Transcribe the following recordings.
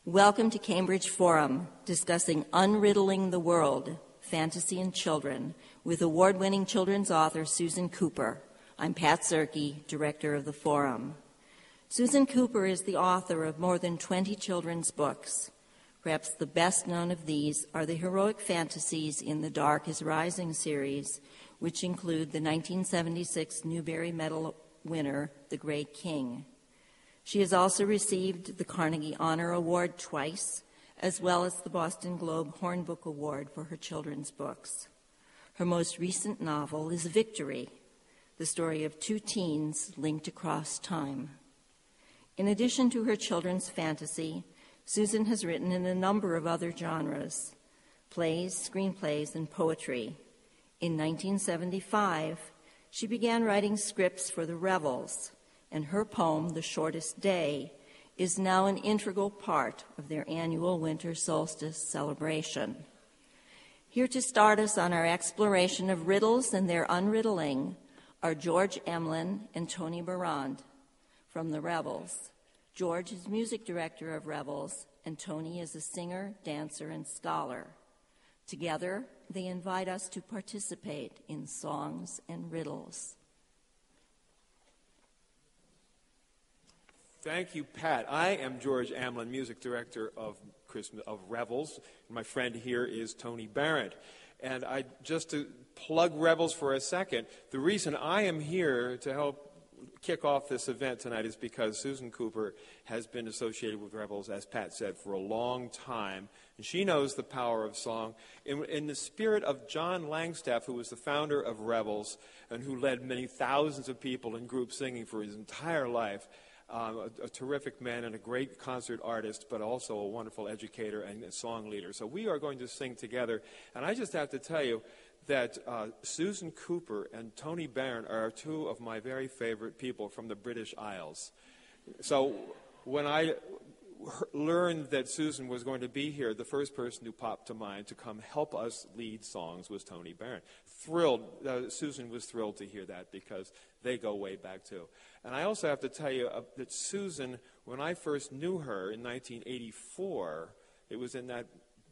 Welcome to Cambridge Forum, discussing Unriddling the World, Fantasy and Children, with award-winning children's author Susan Cooper. I'm Pat Zerke, director of the Forum. Susan Cooper is the author of more than 20 children's books. Perhaps the best known of these are the heroic fantasies in the Dark is Rising series, which include the 1976 Newbery Medal winner, The Great King. She has also received the Carnegie Honor Award twice, as well as the Boston Globe Hornbook Award for her children's books. Her most recent novel is Victory, the story of two teens linked across time. In addition to her children's fantasy, Susan has written in a number of other genres: plays, screenplays, and poetry. In 1975, she began writing scripts for the Revels, and her poem, The Shortest Day, is now an integral part of their annual winter solstice celebration. Here to start us on our exploration of riddles and their unriddling are George Emlen and Tony Barand from the Revels. George is music director of Revels, and Tony is a singer, dancer, and scholar. Together, they invite us to participate in songs and riddles. Thank you, Pat. I am George Emlen, music director of Revels. My friend here is Tony Barand. And just to plug Revels for a second, the reason I am here to help kick off this event tonight is because Susan Cooper has been associated with Revels, as Pat said, for a long time. And she knows the power of song. In the spirit of John Langstaff, who was the founder of Revels and who led many thousands of people in group singing for his entire life, a terrific man and a great concert artist, but also a wonderful educator and a song leader. So we are going to sing together. And I just have to tell you that Susan Cooper and Tony Barand are two of my very favorite people from the British Isles. So when I learned that Susan was going to be here, the first person who popped to mind to come help us lead songs was Tony Barand. Thrilled. Susan was thrilled to hear that because they go way back too. And I also have to tell you that Susan, when I first knew her in 1984, it was in that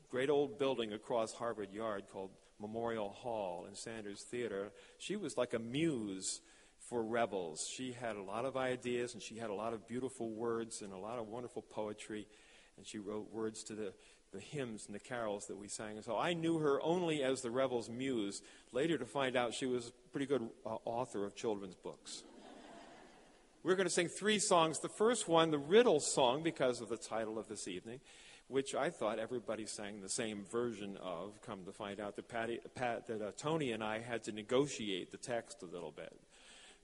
great old building across Harvard Yard called Memorial Hall in Sanders Theater. She was like a muse for Revels. She had a lot of ideas, and she had a lot of beautiful words and a lot of wonderful poetry, and she wrote words to the hymns and the carols that we sang. And so I knew her only as the Revels muse, later to find out she was a pretty good author of children's books. We're going to sing three songs. The first one, the riddle song, because of the title of this evening, which I thought everybody sang the same version of. Come to find out that Tony and I had to negotiate the text a little bit.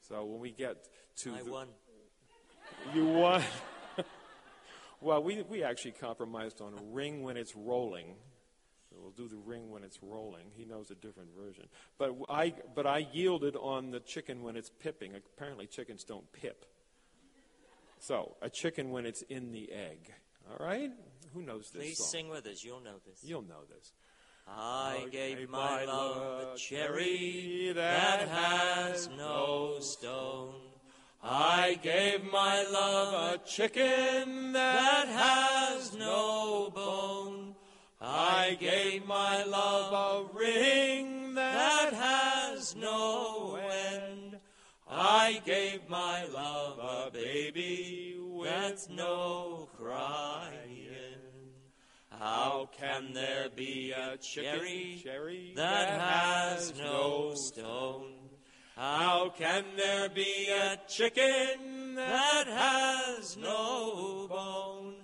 So when we get to I won. You won. Well, we actually compromised on ring when it's rolling. We'll do the ring when it's rolling. He knows a different version. But I yielded on the chicken when it's pipping. Apparently chickens don't pip. So a chicken when it's in the egg. All right? Who knows this Please song? sing with us. You'll know this. You'll know this. I gave my love a cherry that has no stone. I gave my love a chicken that has no bone. I gave my love a ring that has no end. I gave my love a baby with no crying. How can there be a cherry that has no stone? How can there be a chicken that has no bone?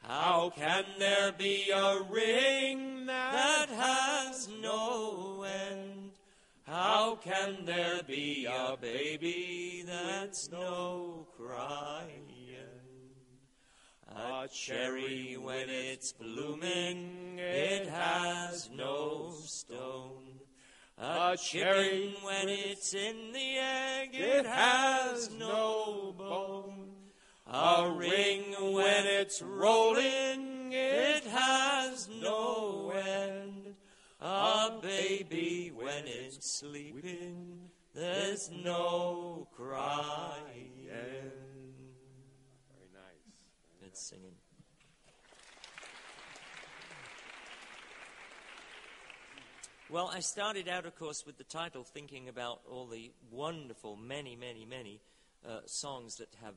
How can there be a ring that has no end? How can there be a baby that's no crying? A cherry when it's blooming, it has no stone. A cherry when it's in the egg, it has no bone. A ring when it's rolling, it has no end. A baby when it's sleeping, there's no crying. Very nice. Good singing. Well, I started out, of course, with the title, thinking about all the wonderful, many songs that have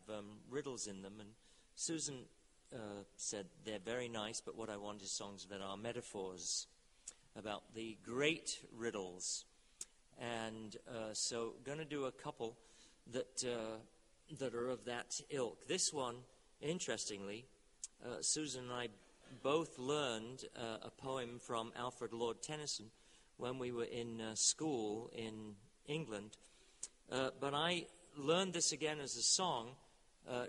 riddles in them. And Susan said they're very nice, but what I want is songs that are metaphors about the great riddles. And so going to do a couple that are of that ilk. This one, interestingly, Susan and I both learned a poem from Alfred Lord Tennyson when we were in school in England. But I learned this again as a song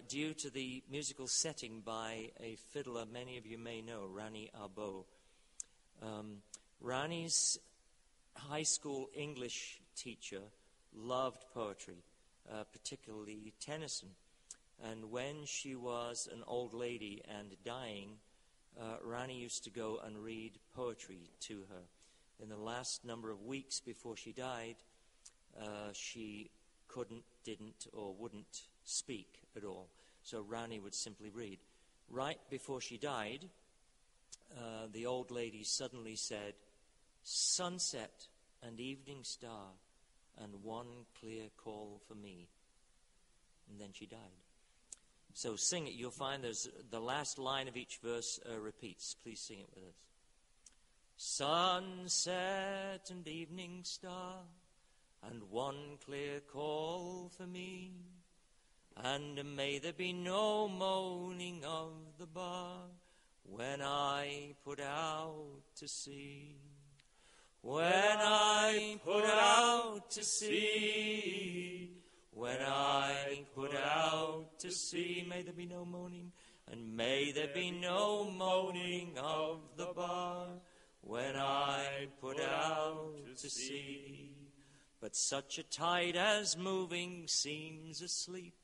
due to the musical setting by a fiddler many of you may know, Rani Arbo. Rani's high school English teacher loved poetry, particularly Tennyson. And when she was an old lady and dying, Rani used to go and read poetry to her. In the last number of weeks before she died, she didn't, or wouldn't speak at all. So Rani would simply read. Right before she died, the old lady suddenly said, "Sunset and evening star and one clear call for me." And then she died. So sing it. You'll find there's the last line of each verse repeats. Please sing it with us. Sunset and evening star and one clear call for me, and may there be no moaning of the bar when I put out to sea. When I put out to sea, when I put out to sea, may there be no moaning, and may there be no moaning of the bar when I put out to sea. But such a tide as moving seems asleep,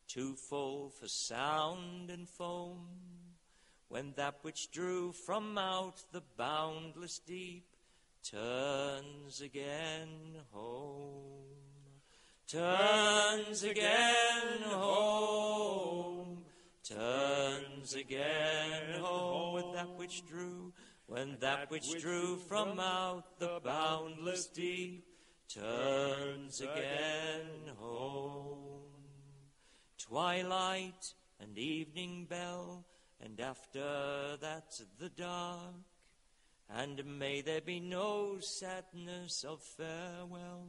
too full for sound and foam, when that which drew from out the boundless deep turns again home. Turns again home. Turns again home with that which drew, when that which drew from out the boundless deep turns again home. Twilight and evening bell, and after that the dark, and may there be no sadness of farewell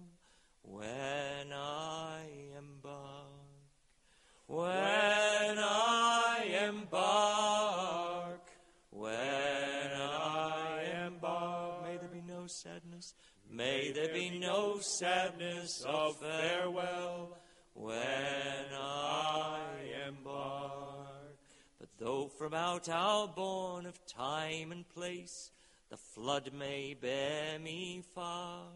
when I embark. When I embark. When I embark. May there be no sadness. May there be no sadness of farewell when I embark. But though from out our bourne of time and place the flood may bear me far,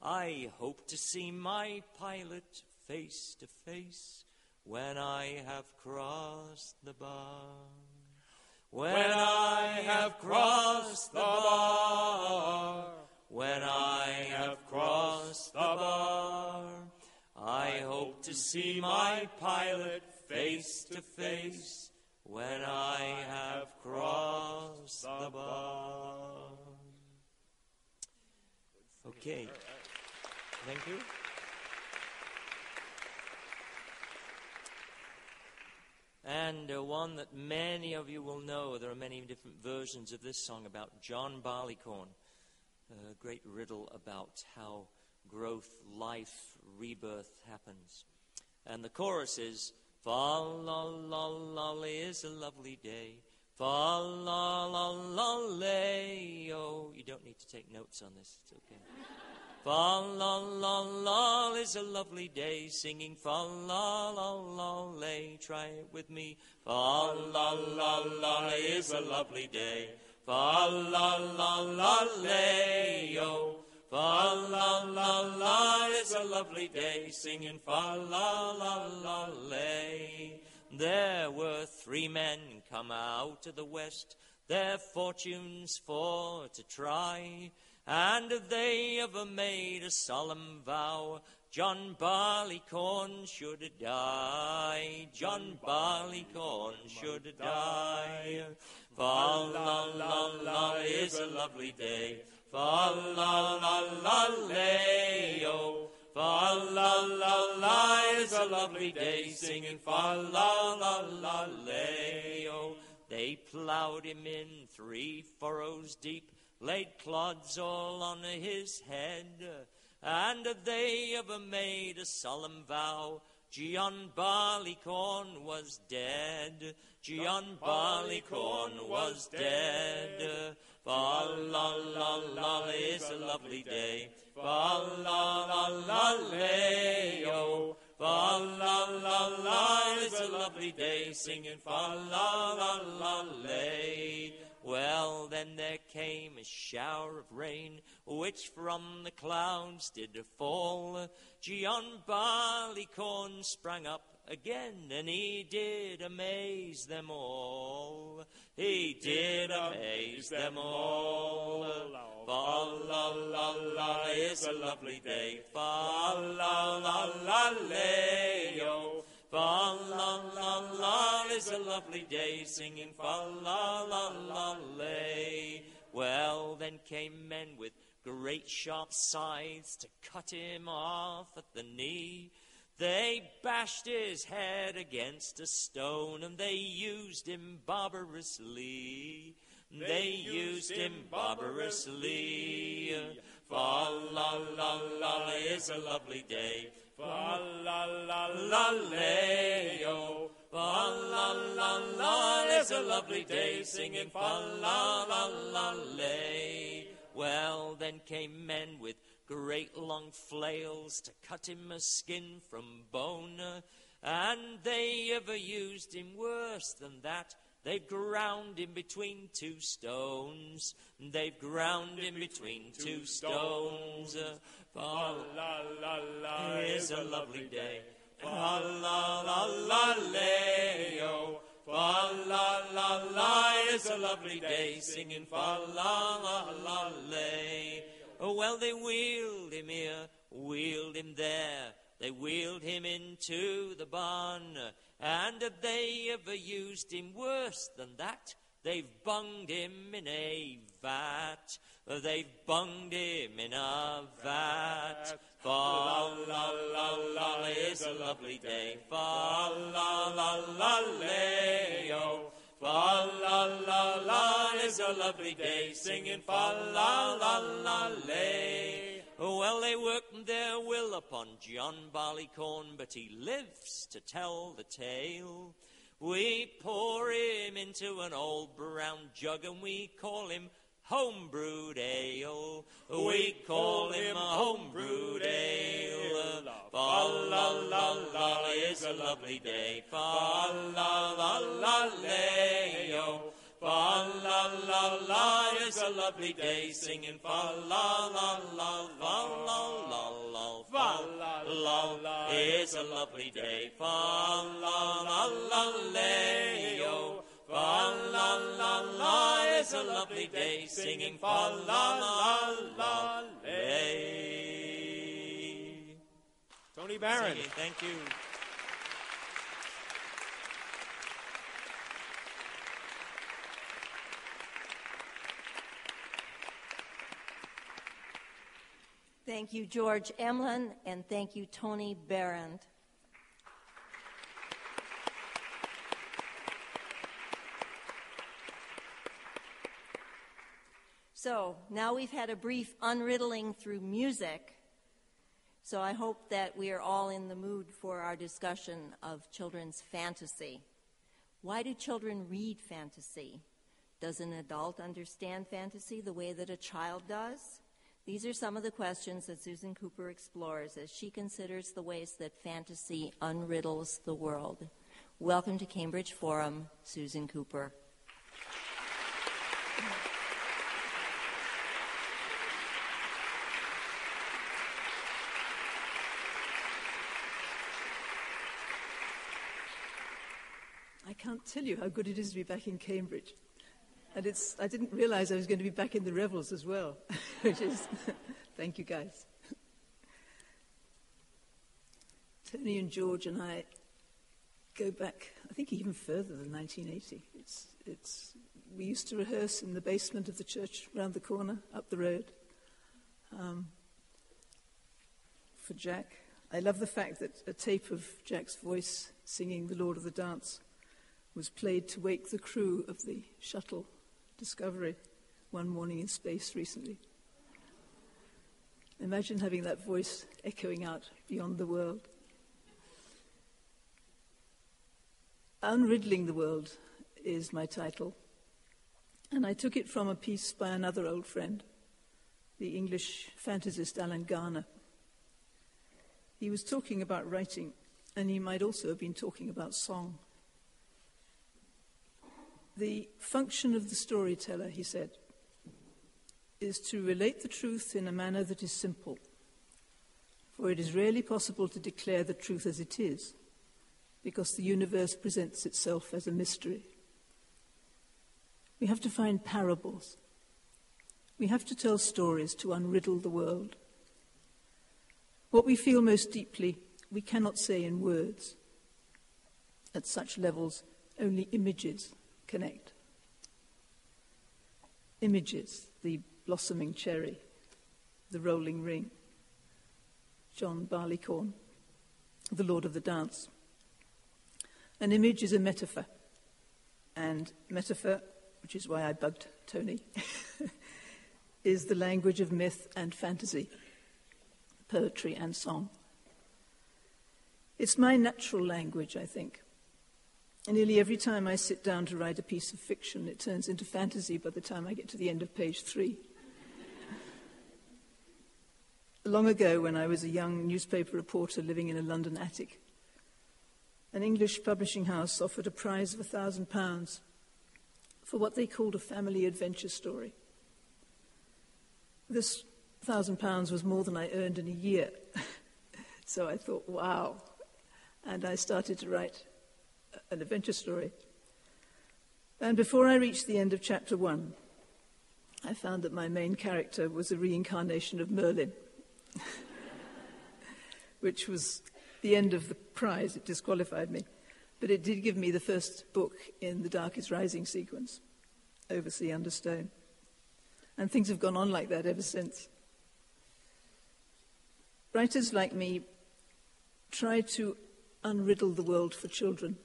I hope to see my pilot face to face when I have crossed the bar. When I have crossed the bar. When I have crossed the bar, I hope to see my pilot face to face when I have crossed the bar. Okay. Thank you. And one that many of you will know, there are many different versions of this song about John Barleycorn. A great riddle about how growth, life, rebirth happens. And the chorus is, Fa-la-la-la is a lovely day. Fa-la-la-la-lay-oh. You don't need to take notes on this, it's okay. Fa-la-la-la is a lovely day, singing fa-la-la-la-lay. Try it with me. Fa-la-la-la is a lovely day. Fa-la-la-la-lay-oh. Fa-la-la-la is a lovely day, singing fa-la-la-la-lay. There were 3 men come out of the west, their fortunes for to try, and they ever made a solemn vow, John Barleycorn should die. John Barleycorn should die. Fa-la-la-la is a lovely day. Fa-la-la-la-lay-o. Fa-la-la-la is a lovely day, singing fa-la-la-la-lay-o. They plowed him in 3 furrows deep, laid clods all on his head, and they ever made a solemn vow, John Barleycorn was dead. John Barleycorn was dead. Fa-la-la-la is a lovely day. Fa-la-la-la-lay-o. Fa-la-la-la is a lovely day, singing fa-la-la-la-lay. Well, then there came a shower of rain, which from the clouds did fall. John Barleycorn sprang up again, and he did amaze them all. He did amaze them all. Fa-la-la-la is a lovely day. Fa-la-la-la-lay-o. Fa-la-la-la is a lovely day, singing fa-la-la-la-lay. Well, then came men with great sharp scythes to cut him off at the knee. They bashed his head against a stone, and they used him barbarously. They used him barbarously. Fa-la-la-la is a lovely day. Fa-la-la-la-lay-o. Fa-la-la-la is a lovely day, singing fa-la-la-la-lay. Well, then came men with great long flails to cut him a skin from bone, and they ever used him worse than that. They've ground him between 2 stones. They've ground him between 2 stones. Fa-la-la-la is a lovely day. Fa-la-la-la-lay-o. Fa-la-la-la is a lovely day, singing fa-la-la-la-lay. Oh, well, they wheeled him here, wheeled him there. They wheeled him into the barn, and have they ever used him worse than that? They've bunged him in a vat. They've bunged him in a vat. Fa-la-la-la is a lovely day. Fa-la-la-la-lay-o. Fa-la-la-la is a lovely day, singing fa-la-la-la-lay. Well, they worked their will upon John Barleycorn, but he lives to tell the tale. We pour him into an old brown jug, and we call him home-brewed ale. We call him home-brewed ale. Fa-la-la-la is a lovely day. Fa-la-la-la-lay-o. Fa-la-la-la is a lovely day, singing fa-la-la-la, fa-la-la-la, fa-la-la is a lovely day. Fa-la-la-la-lay-o. Fa-la-la-la is a lovely day, singing fa-la-la-lay. Tony Barron. Singing, thank you. Thank you, George Emlin, and thank you, Tony Barron. So now we've had a brief unriddling through music, so I hope that we are all in the mood for our discussion of children's fantasy. Why do children read fantasy? Does an adult understand fantasy the way that a child does? These are some of the questions that Susan Cooper explores as she considers the ways that fantasy unriddles the world. Welcome to Cambridge Forum, Susan Cooper. I can't tell you how good it is to be back in Cambridge. And I didn't realize I was going to be back in the Revels as well, which is, thank you guys. Tony and George and I go back, I think even further than 1980. We used to rehearse in the basement of the church around the corner, up the road. for Jack. I love the fact that a tape of Jack's voice singing The Lord of the Dance was played to wake the crew of the shuttle Discovery one morning in space recently. Imagine having that voice echoing out beyond the world. Unriddling the World is my title, and I took it from a piece by another old friend, the English fantasist Alan Garner. He was talking about writing, and he might also have been talking about song. The function of the storyteller, he said, is to relate the truth in a manner that is simple, for it is rarely possible to declare the truth as it is, because the universe presents itself as a mystery. We have to find parables. We have to tell stories to unriddle the world. What we feel most deeply, we cannot say in words. At such levels, only images connect. Images, the blossoming cherry, the rolling ring, John Barleycorn, the Lord of the Dance. An image is a metaphor, and metaphor, which is why I bugged Tony, is the language of myth and fantasy, poetry and song. It's my natural language, I think. And nearly every time I sit down to write a piece of fiction, it turns into fantasy by the time I get to the end of page 3. Long ago, when I was a young newspaper reporter living in a London attic, an English publishing house offered a prize of £1,000 for what they called a family adventure story. This £1,000 was more than I earned in a year. So I thought, wow. And I started to write an adventure story. And before I reached the end of chapter 1, I found that my main character was a reincarnation of Merlin, which was the end of the prize. It disqualified me. But it did give me the first book in the Dark is Rising sequence, Oversea Under Stone. And things have gone on like that ever since. Writers like me try to unriddle the world for children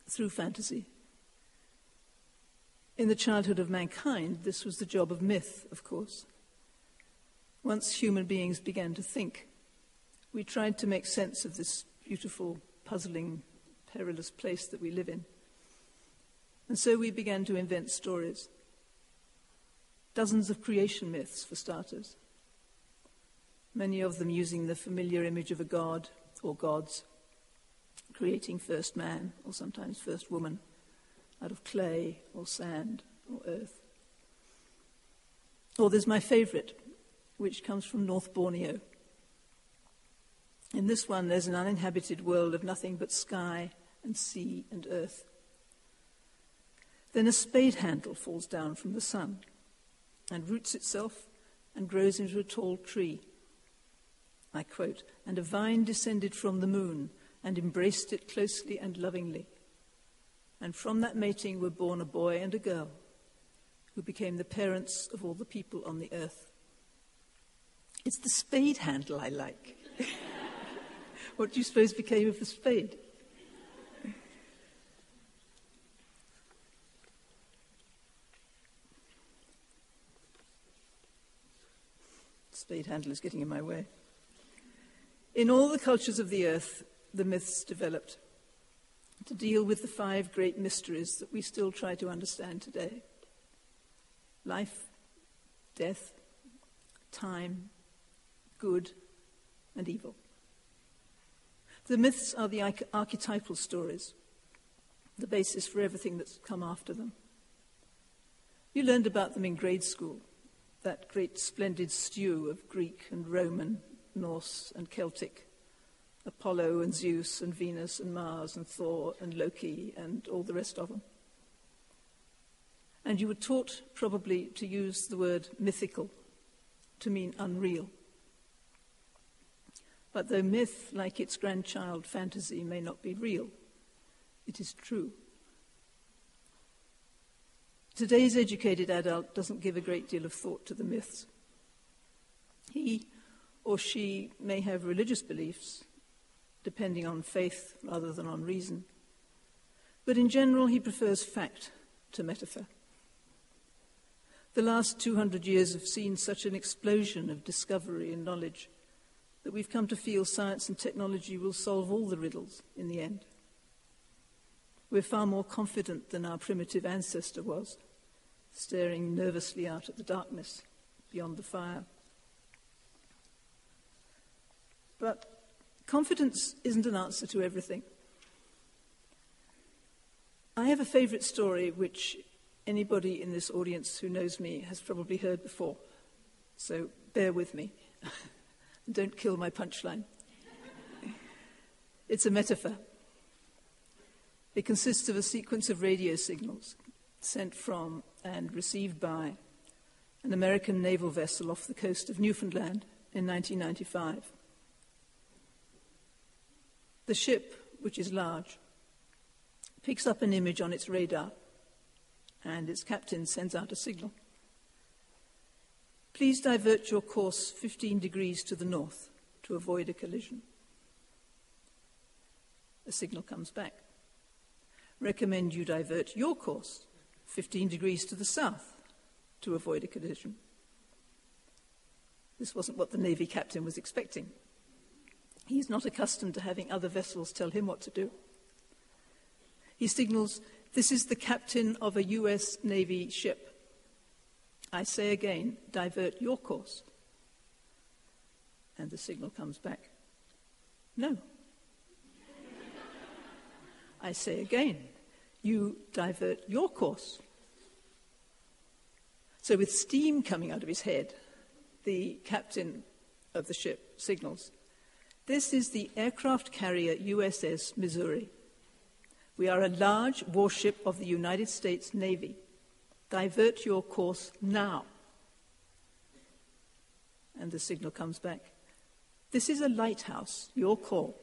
through fantasy. In the childhood of mankind, this was the job of myth, of course. Once human beings began to think, we tried to make sense of this beautiful, puzzling, perilous place that we live in. And so we began to invent stories. Dozens of creation myths, for starters. Many of them using the familiar image of a god or gods, creating first man, or sometimes first woman, out of clay or sand or earth. Or there's my favorite, which comes from North Borneo. In this one, there's an uninhabited world of nothing but sky and sea and earth. Then a spade handle falls down from the sun and roots itself and grows into a tall tree. I quote, "And a vine descended from the moon and embraced it closely and lovingly. And from that mating were born a boy and a girl, who became the parents of all the people on the earth." It's the spade handle I like. What do you suppose became of the spade? Spade handle is getting in my way. In all the cultures of the earth, the myths developed to deal with the 5 great mysteries that we still try to understand today: life, death, time, good, and evil. The myths are the archetypal stories, the basis for everything that's come after them. You learned about them in grade school, that great splendid stew of Greek and Roman, Norse and Celtic, Apollo and Zeus and Venus and Mars and Thor and Loki and all the rest of them. And you were taught probably to use the word mythical to mean unreal. But though myth, like its grandchild fantasy, may not be real, it is true. Today's educated adult doesn't give a great deal of thought to the myths. He or she may have religious beliefs, depending on faith rather than on reason. But in general, he prefers fact to metaphor. The last 200 years have seen such an explosion of discovery and knowledge that we've come to feel science and technology will solve all the riddles in the end. We're far more confident than our primitive ancestor was, staring nervously out at the darkness beyond the fire. But confidence isn't an answer to everything. I have a favorite story which anybody in this audience who knows me has probably heard before, so bear with me. Don't kill my punchline. It's a metaphor. It consists of a sequence of radio signals sent from and received by an American naval vessel off the coast of Newfoundland in 1995. The ship, which is large, picks up an image on its radar, and its captain sends out a signal. Please divert your course 15 degrees to the north to avoid a collision. A signal comes back. Recommend you divert your course 15 degrees to the south to avoid a collision. This wasn't what the Navy captain was expecting. He's not accustomed to having other vessels tell him what to do. He signals, "This is the captain of a US Navy ship. I say again, divert your course." And the signal comes back, "No." I say again, "You divert your course." So with steam coming out of his head, the captain of the ship signals, "This is the aircraft carrier USS Missouri. We are a large warship of the United States Navy. Divert your course now." And the signal comes back, "This is a lighthouse. Your call."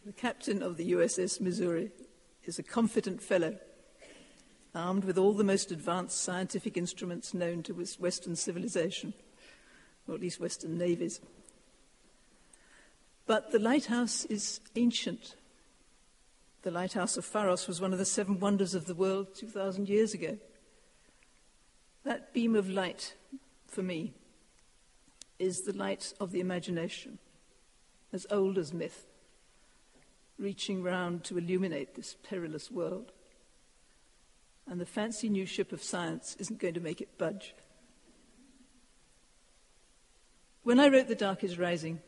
The captain of the USS Missouri is a confident fellow, armed with all the most advanced scientific instruments known to Western civilization, or at least Western navies. But the lighthouse is ancient. The lighthouse of Pharos was one of the 7 wonders of the world 2,000 years ago. That beam of light, for me, is the light of the imagination, as old as myth, reaching round to illuminate this perilous world. And the fancy new ship of science isn't going to make it budge. When I wrote The Dark is Rising,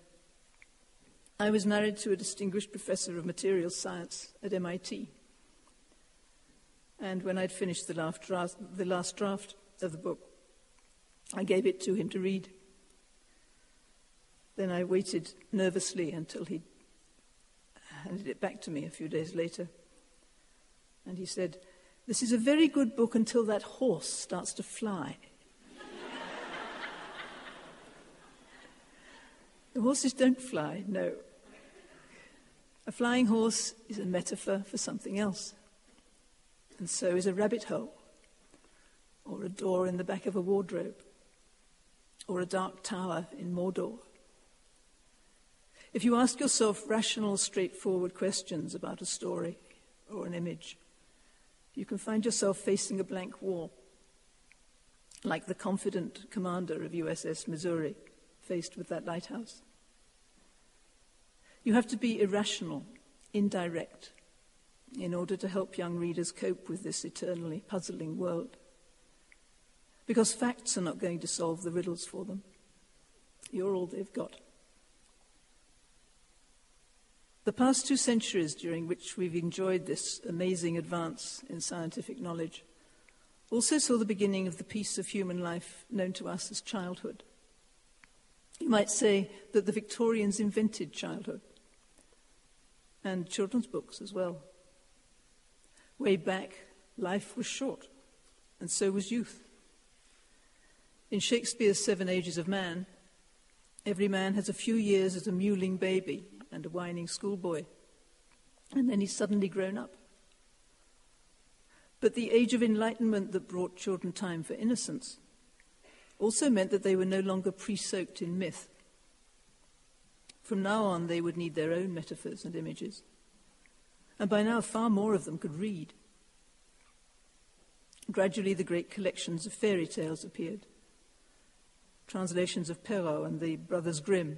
I was married to a distinguished professor of materials science at MIT. And when I'd finished the last draft of the book, I gave it to him to read. Then I waited nervously until he handed it back to me a few days later. And he said, "This is a very good book until that horse starts to fly." The horses don't fly, no. A flying horse is a metaphor for something else. And so is a rabbit hole, or a door in the back of a wardrobe, or a dark tower in Mordor. If you ask yourself rational, straightforward questions about a story or an image, you can find yourself facing a blank wall, like the confident commander of USS Missouri faced with that lighthouse. You have to be irrational, indirect, in order to help young readers cope with this eternally puzzling world. Because facts are not going to solve the riddles for them. You're all they've got. The past 2 centuries during which we've enjoyed this amazing advance in scientific knowledge also saw the beginning of the piece of human life known to us as childhood. You might say that the Victorians invented childhood, and children's books as well. Way back, life was short, and so was youth. In Shakespeare's 7 Ages of Man, Every man has a few years as a mewling baby and a whining schoolboy, and then he's suddenly grown up. But the age of enlightenment that brought children time for innocence also meant that they were no longer pre-soaked in myth. From now on, they would need their own metaphors and images. And by now, far more of them could read. Gradually, the great collections of fairy tales appeared. Translations of Perrault and the Brothers Grimm,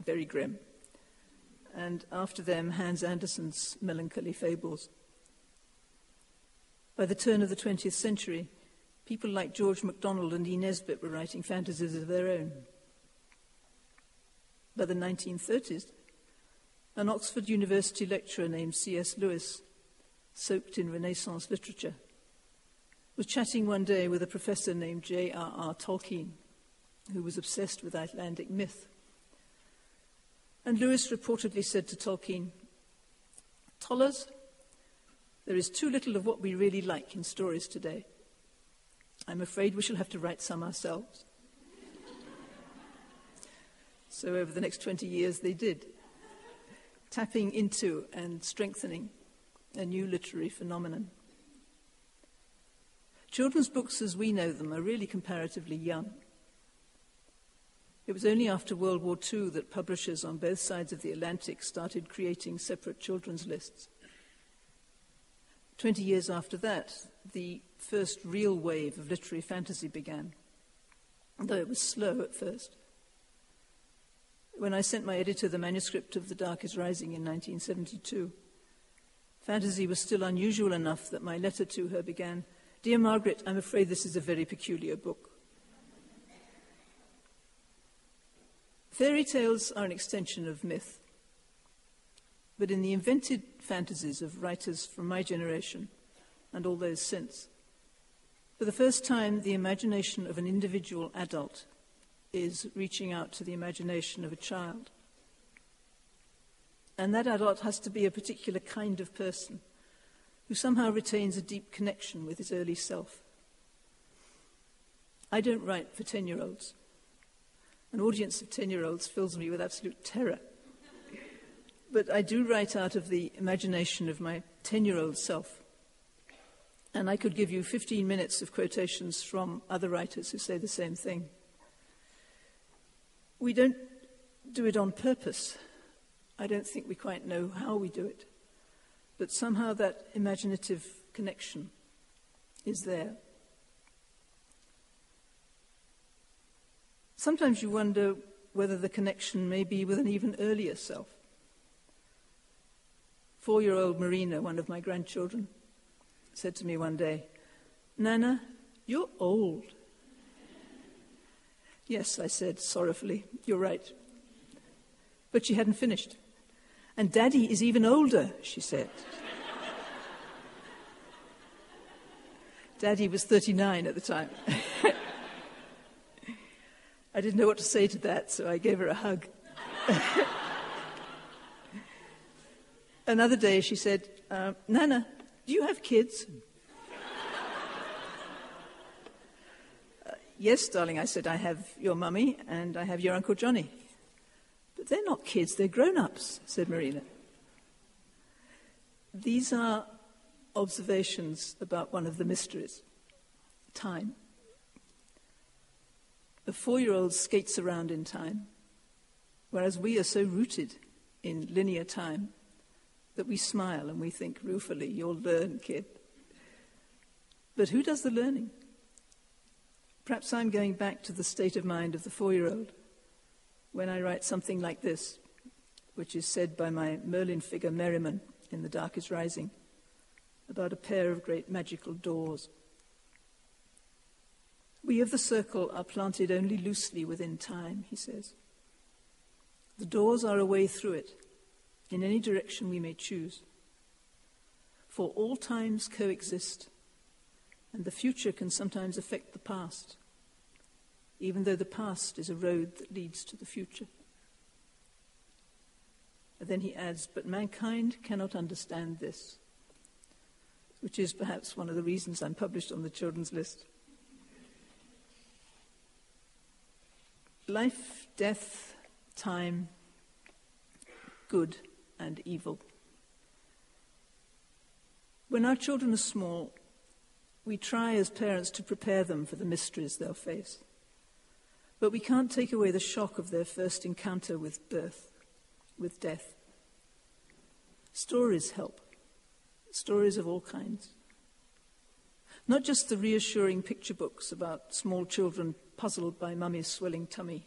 very grim. And after them, Hans Andersen's melancholy fables. By the turn of the 20th century, people like George MacDonald and E. Nesbit were writing fantasies of their own. By the 1930s, an Oxford University lecturer named C.S. Lewis, soaked in Renaissance literature, was chatting one day with a professor named J.R.R. Tolkien, who was obsessed with Icelandic myth. And Lewis reportedly said to Tolkien, "Tollers, there is too little of what we really like in stories today. I'm afraid we shall have to write some ourselves." So over the next 20 years they did, tapping into and strengthening a new literary phenomenon. Children's books as we know them are really comparatively young. It was only after World War II that publishers on both sides of the Atlantic started creating separate children's lists. 20 years after that, the first real wave of literary fantasy began, though it was slow at first. When I sent my editor the manuscript of The Dark is Rising in 1972, fantasy was still unusual enough that my letter to her began, "Dear Margaret, I'm afraid this is a very peculiar book." Fairy tales are an extension of myth, but in the invented fantasies of writers from my generation and all those since, for the first time the imagination of an individual adult is reaching out to the imagination of a child. And that adult has to be a particular kind of person who somehow retains a deep connection with his early self. I don't write for 10-year-olds. An audience of 10-year-olds fills me with absolute terror. But I do write out of the imagination of my 10-year-old self. And I could give you 15 minutes of quotations from other writers who say the same thing. We don't do it on purpose. I don't think we quite know how we do it. But somehow that imaginative connection is there. Sometimes you wonder whether the connection may be with an even earlier self. 4-year-old Marina, one of my grandchildren, said to me one day, "Nana, you're old." "Yes," I said sorrowfully, "you're right." But she hadn't finished. "And Daddy is even older," she said. Daddy was 39 at the time. I didn't know what to say to that, so I gave her a hug. Another day she said, "Nana, do you have kids?" "Yes, darling," I said, "I have your mummy and I have your Uncle Johnny." "But they're not kids, they're grown-ups," said Marina. These are observations about one of the mysteries, time. A 4-year-old skates around in time, whereas we are so rooted in linear time that we smile and we think ruefully, "You'll learn, kid." But who does the learning? Perhaps I'm going back to the state of mind of the 4-year-old when I write something like this, which is said by my Merlin figure Merriman in The Dark is Rising, about a pair of great magical doors. "We of the circle are planted only loosely within time," he says. "The doors are a way through it, in any direction we may choose. For all times coexist, and the future can sometimes affect the past, even though the past is a road that leads to the future." And then he adds, "But mankind cannot understand this," which is perhaps one of the reasons I'm published on the children's list. Life, death, time, good and evil. When our children are small, we try as parents to prepare them for the mysteries they'll face. But we can't take away the shock of their first encounter with birth, with death. Stories help, stories of all kinds. Not just the reassuring picture books about small children puzzled by mummy's swelling tummy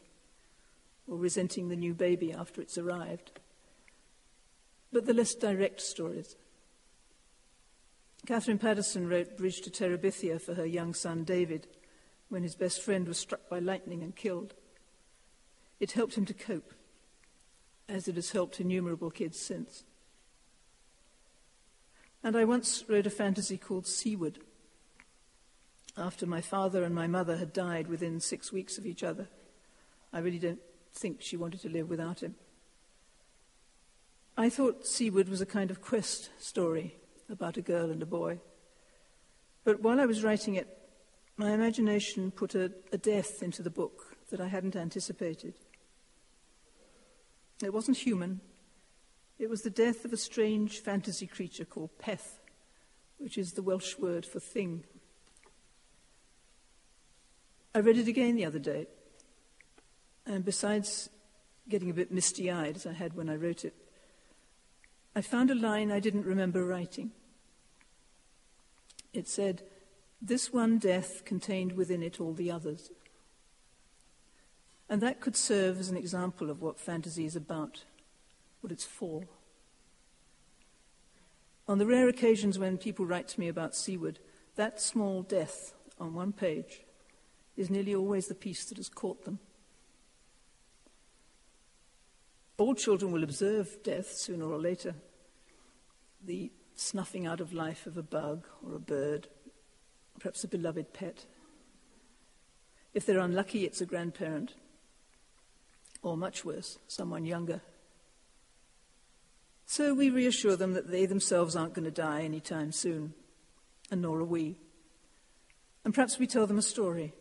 or resenting the new baby after it's arrived, but the less direct stories. Catherine Paddison wrote Bridge to Terabithia for her young son David when his best friend was struck by lightning and killed. It helped him to cope, as it has helped innumerable kids since. And I once wrote a fantasy called Seaward, after my father and my mother had died within 6 weeks of each other. I really don't think she wanted to live without him. I thought Seaward was a kind of quest story about a girl and a boy. But while I was writing it, my imagination put a death into the book that I hadn't anticipated. It wasn't human. It was the death of a strange fantasy creature called Peth, which is the Welsh word for thing. I read it again the other day, and besides getting a bit misty-eyed, as I had when I wrote it, I found a line I didn't remember writing. It said, "This one death contained within it all the others." And that could serve as an example of what fantasy is about, what it's for. On the rare occasions when people write to me about Seaward, that small death on one page is nearly always the piece that has caught them. All children will observe death sooner or later. The snuffing out of life of a bug or a bird, perhaps a beloved pet. If they're unlucky, it's a grandparent. Or much worse, someone younger. So we reassure them that they themselves aren't going to die anytime soon, and nor are we. And perhaps we tell them a story,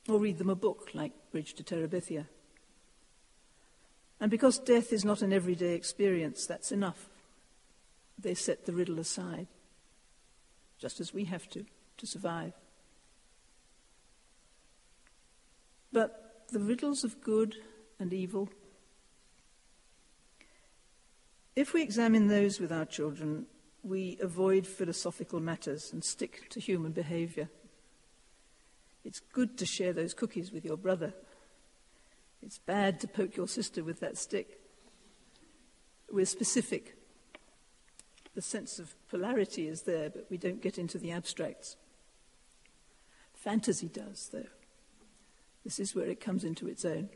or read them a book like Bridge to Terabithia. And because death is not an everyday experience, that's enough. They set the riddle aside, just as we have to survive. But the riddles of good and evil, if we examine those with our children, we avoid philosophical matters and stick to human behavior. It's good to share those cookies with your brother. It's bad to poke your sister with that stick. We're specific. The sense of polarity is there, but we don't get into the abstracts. Fantasy does, though. This is where it comes into its own.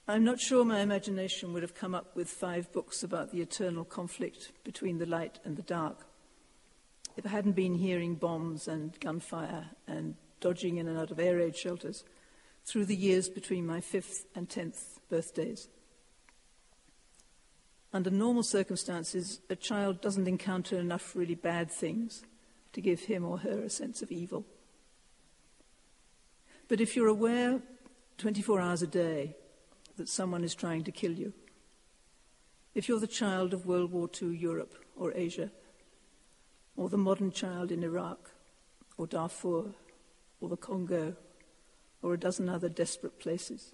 I'm not sure my imagination would have come up with 5 books about the eternal conflict between the light and the dark if I hadn't been hearing bombs and gunfire and dodging in and out of air raid shelters through the years between my 5th and 10th birthdays. Under normal circumstances, a child doesn't encounter enough really bad things to give him or her a sense of evil. But if you're aware 24 hours a day that someone is trying to kill you, if you're the child of World War II Europe or Asia, or the modern child in Iraq, or Darfur, or the Congo, or a dozen other desperate places,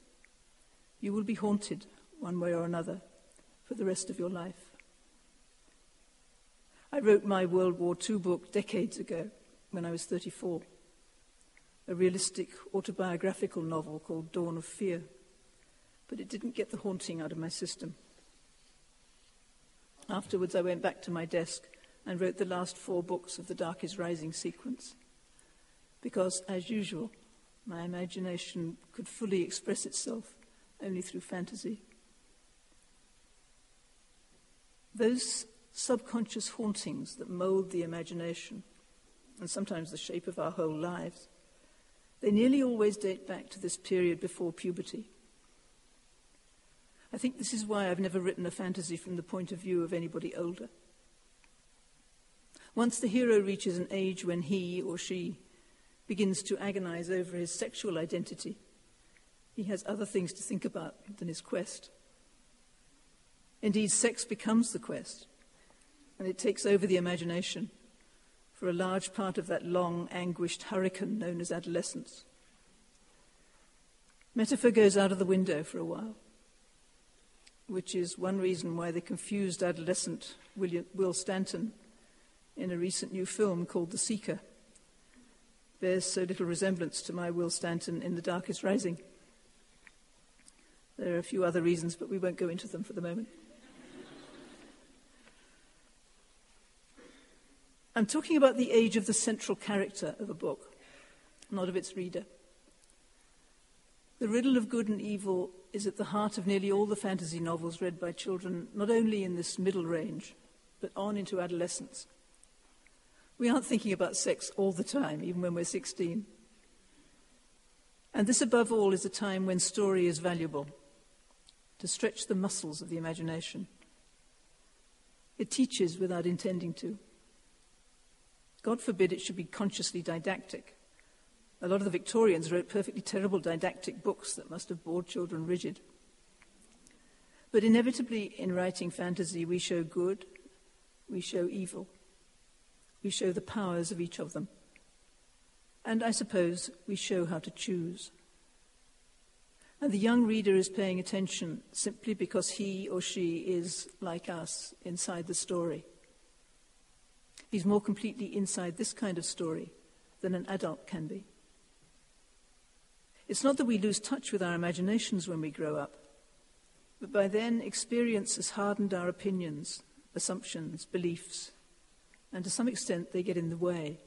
you will be haunted one way or another for the rest of your life. I wrote my World War II book decades ago, when I was 34, a realistic autobiographical novel called Dawn of Fear, but it didn't get the haunting out of my system. Afterwards, I went back to my desk and wrote the last 4 books of the Dark is Rising sequence, because, as usual, my imagination could fully express itself only through fantasy. Those subconscious hauntings that mold the imagination, and sometimes the shape of our whole lives, they nearly always date back to this period before puberty. I think this is why I've never written a fantasy from the point of view of anybody older. Once the hero reaches an age when he or she begins to agonize over his sexual identity, He has other things to think about than his quest. Indeed, sex becomes the quest, and it takes over the imagination for a large part of that long, anguished hurricane known as adolescence. Metaphor goes out of the window for a while, which is one reason why the confused adolescent Will Stanton, in a recent new film called The Seeker, bears so little resemblance to my Will Stanton in The Dark is Rising. There are a few other reasons, but we won't go into them for the moment. I'm talking about the age of the central character of a book, not of its reader. The riddle of good and evil is at the heart of nearly all the fantasy novels read by children, not only in this middle range, but on into adolescence. We aren't thinking about sex all the time, even when we're 16. And this, above all, is a time when story is valuable, to stretch the muscles of the imagination. It teaches without intending to. God forbid it should be consciously didactic. A lot of the Victorians wrote perfectly terrible didactic books that must have bored children rigid. But inevitably, in writing fantasy, we show good, we show evil, we show the powers of each of them. And I suppose we show how to choose. And the young reader is paying attention simply because he or she is, like us, inside the story. He's more completely inside this kind of story than an adult can be. It's not that we lose touch with our imaginations when we grow up, but by then experience has hardened our opinions, assumptions, beliefs, and to some extent they get in the way.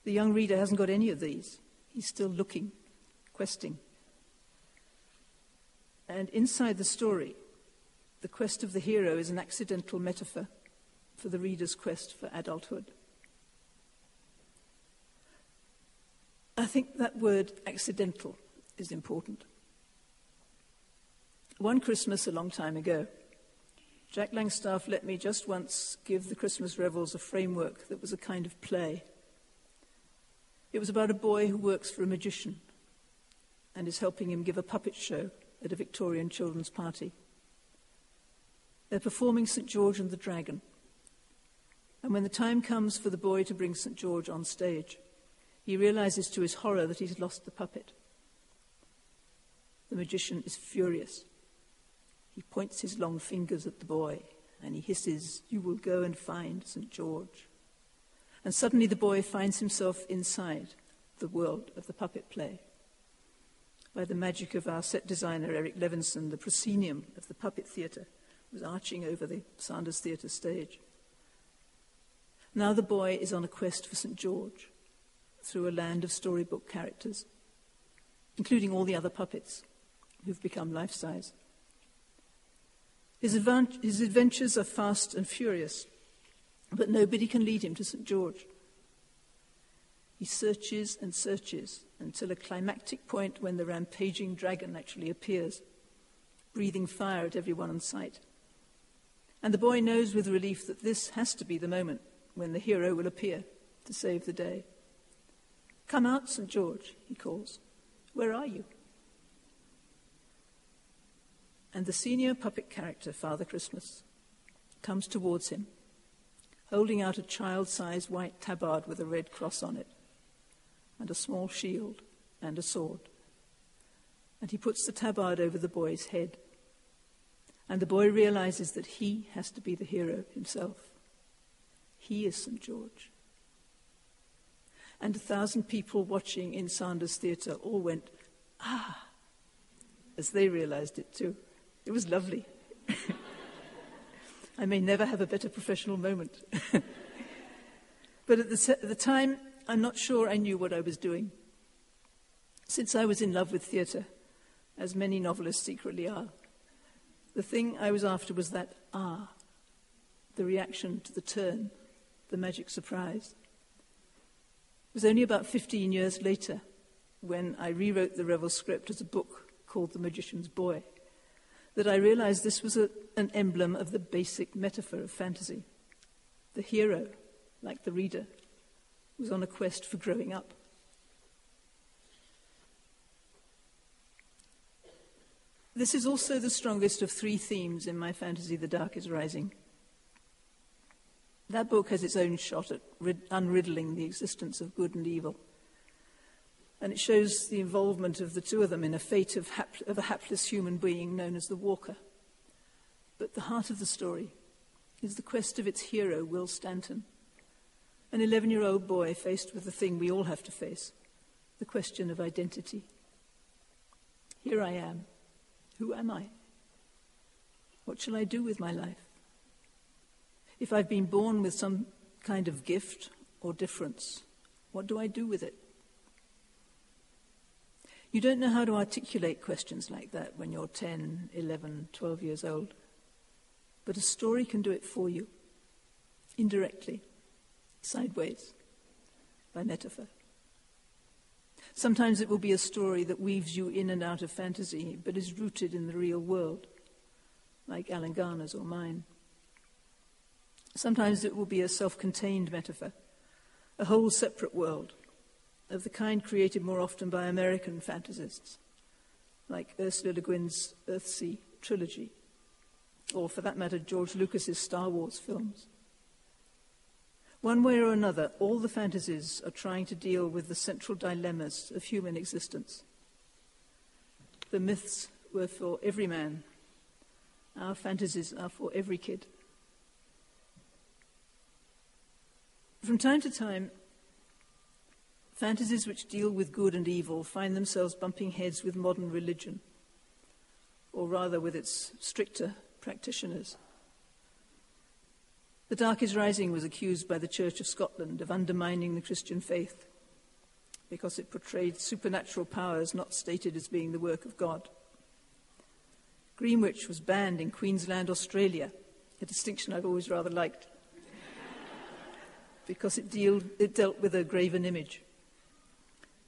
The young reader hasn't got any of these. He's still looking, questing. And inside the story, the quest of the hero is an accidental metaphor for the reader's quest for adulthood. I think that word accidental is important. One Christmas a long time ago, Jack Langstaff let me just once give the Christmas revels a framework that was a kind of play. It was about a boy who works for a magician and is helping him give a puppet show at a Victorian children's party. They're performing St. George and the Dragon. And when the time comes for the boy to bring St. George on stage, he realizes to his horror that he's lost the puppet. The magician is furious. He points his long fingers at the boy and he hisses, "You will go and find St. George." And suddenly the boy finds himself inside the world of the puppet play. By the magic of our set designer, Eric Levinson, the proscenium of the puppet theatre was arching over the Sanders Theatre stage. Now the boy is on a quest for St. George through a land of storybook characters, including all the other puppets who've become life-size. His adventures are fast and furious, but nobody can lead him to St. George. He searches and searches until a climactic point when the rampaging dragon actually appears, breathing fire at everyone on sight. And the boy knows with relief that this has to be the moment when the hero will appear to save the day. "Come out, St. George," he calls. "Where are you?" And the senior puppet character, Father Christmas, comes towards him, holding out a child-sized white tabard with a red cross on it, and a small shield and a sword. And he puts the tabard over the boy's head. And the boy realizes that he has to be the hero himself. He is St. George. And 1,000 people watching in Sanders Theatre all went, "Ah," as they realized it too. It was lovely. I may never have a better professional moment. But at the time, I'm not sure I knew what I was doing. Since I was in love with theatre, as many novelists secretly are, the thing I was after was that the reaction to the turn, the magic surprise. It was only about 15 years later, when I rewrote the Revel script as a book called The Magician's Boy, that I realized this was an emblem of the basic metaphor of fantasy. The hero, like the reader, was on a quest for growing up. This is also the strongest of three themes in my fantasy, The Dark is Rising. That book has its own shot at unriddling the existence of good and evil. And it shows the involvement of the two of them in a fate of a hapless human being known as the Walker. But the heart of the story is the quest of its hero, Will Stanton, an 11-year-old boy faced with the thing we all have to face, the question of identity. Here I am. Who am I? What shall I do with my life? If I've been born with some kind of gift or difference, what do I do with it? You don't know how to articulate questions like that when you're 10, 11, 12 years old. But a story can do it for you, indirectly, sideways, by metaphor. Sometimes it will be a story that weaves you in and out of fantasy, but is rooted in the real world, like Alan Garner's or mine. Sometimes it will be a self-contained metaphor, a whole separate world, of the kind created more often by American fantasists, like Ursula Le Guin's Earthsea trilogy, or for that matter, George Lucas's Star Wars films. One way or another, all the fantasies are trying to deal with the central dilemmas of human existence. The myths were for every man. Our fantasies are for every kid. From time to time, fantasies which deal with good and evil find themselves bumping heads with modern religion, or rather with its stricter practitioners. The Dark is Rising was accused by the Church of Scotland of undermining the Christian faith because it portrayed supernatural powers not stated as being the work of God. Greenwich was banned in Queensland, Australia, a distinction I've always rather liked, because it dealt with a graven image.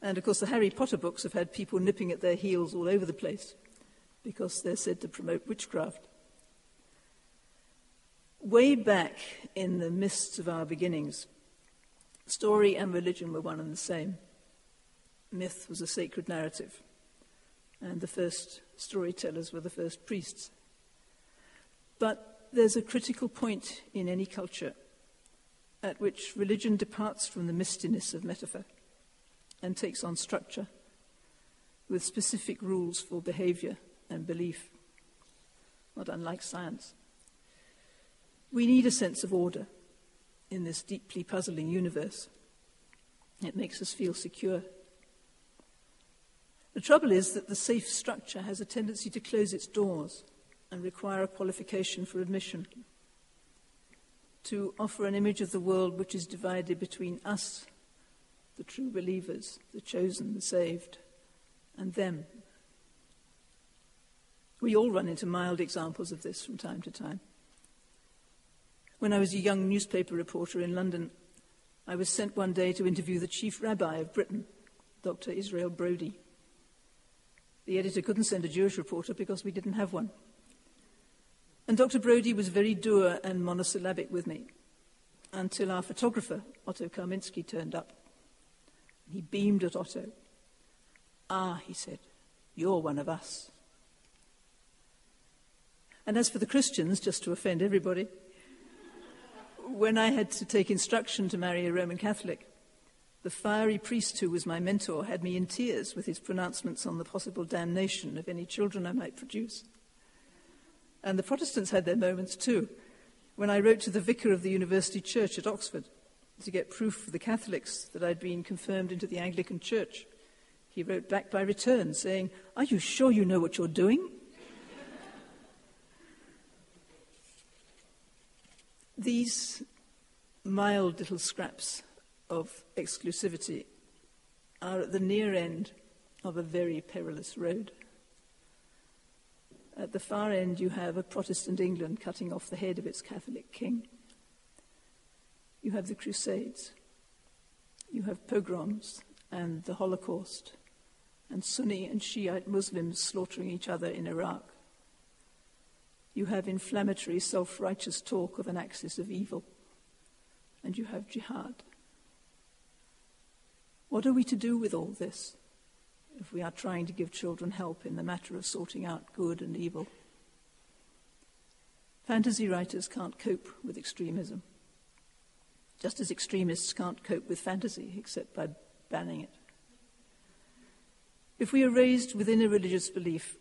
And of course the Harry Potter books have had people nipping at their heels all over the place because they're said to promote witchcraft. Way back in the mists of our beginnings, story and religion were one and the same. Myth was a sacred narrative, and the first storytellers were the first priests. But there's a critical point in any culture at which religion departs from the mistiness of metaphor and takes on structure with specific rules for behavior and belief, not unlike science. We need a sense of order in this deeply puzzling universe. It makes us feel secure. The trouble is that the safe structure has a tendency to close its doors and require a qualification for admission, to offer an image of the world which is divided between us, the true believers, the chosen, the saved, and them. We all run into mild examples of this from time to time. When I was a young newspaper reporter in London, I was sent one day to interview the chief rabbi of Britain, Dr. Israel Brody. The editor couldn't send a Jewish reporter because we didn't have one. And Dr. Brody was very dour and monosyllabic with me, until our photographer, Otto Karminski, turned up. He beamed at Otto. "Ah," he said, "you're one of us." And as for the Christians, just to offend everybody, when I had to take instruction to marry a Roman Catholic, the fiery priest who was my mentor had me in tears with his pronouncements on the possible damnation of any children I might produce. And the Protestants had their moments too. When I wrote to the vicar of the University Church at Oxford to get proof for the Catholics that I'd been confirmed into the Anglican Church, he wrote back by return saying, "Are you sure you know what you're doing?" These mild little scraps of exclusivity are at the near end of a very perilous road. At the far end, you have a Protestant England cutting off the head of its Catholic king. You have the Crusades. You have pogroms and the Holocaust, and Sunni and Shiite Muslims slaughtering each other in Iraq. You have inflammatory, self-righteous talk of an axis of evil. And you have jihad. What are we to do with all this? if we are trying to give children help in the matter of sorting out good and evil. Fantasy writers can't cope with extremism, just as extremists can't cope with fantasy except by banning it. If we are raised within a religious belief,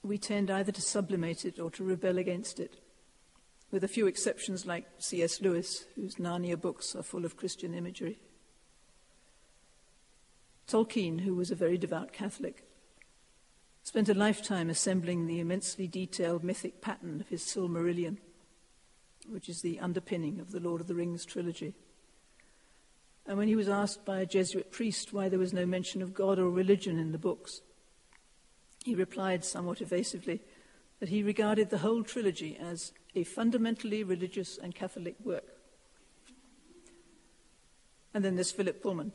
we tend either to sublimate it or to rebel against it, with a few exceptions like C.S. Lewis, whose Narnia books are full of Christian imagery. Tolkien, who was a very devout Catholic, spent a lifetime assembling the immensely detailed mythic pattern of his Silmarillion, which is the underpinning of the Lord of the Rings trilogy. And when he was asked by a Jesuit priest why there was no mention of God or religion in the books, he replied somewhat evasively that he regarded the whole trilogy as a fundamentally religious and Catholic work. And then there's Philip Pullman,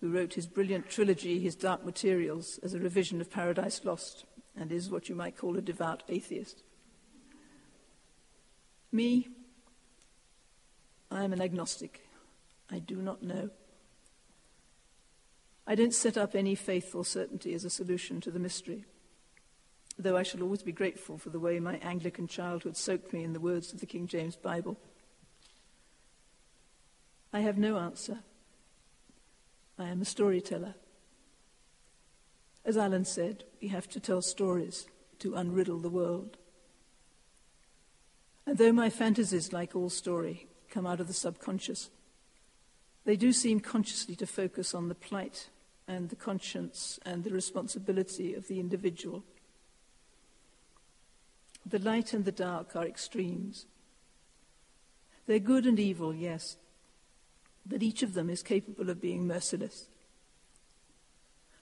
who wrote his brilliant trilogy, His Dark Materials, as a revision of Paradise Lost, and is what you might call a devout atheist. Me, I am an agnostic. I do not know. I don't set up any faith or certainty as a solution to the mystery, though I shall always be grateful for the way my Anglican childhood soaked me in the words of the King James Bible. I have no answer. I am a storyteller. As Alan said, we have to tell stories to unriddle the world. And though my fantasies, like all story, come out of the subconscious, they do seem consciously to focus on the plight and the conscience and the responsibility of the individual. The light and the dark are extremes. They're good and evil, yes, but each of them is capable of being merciless.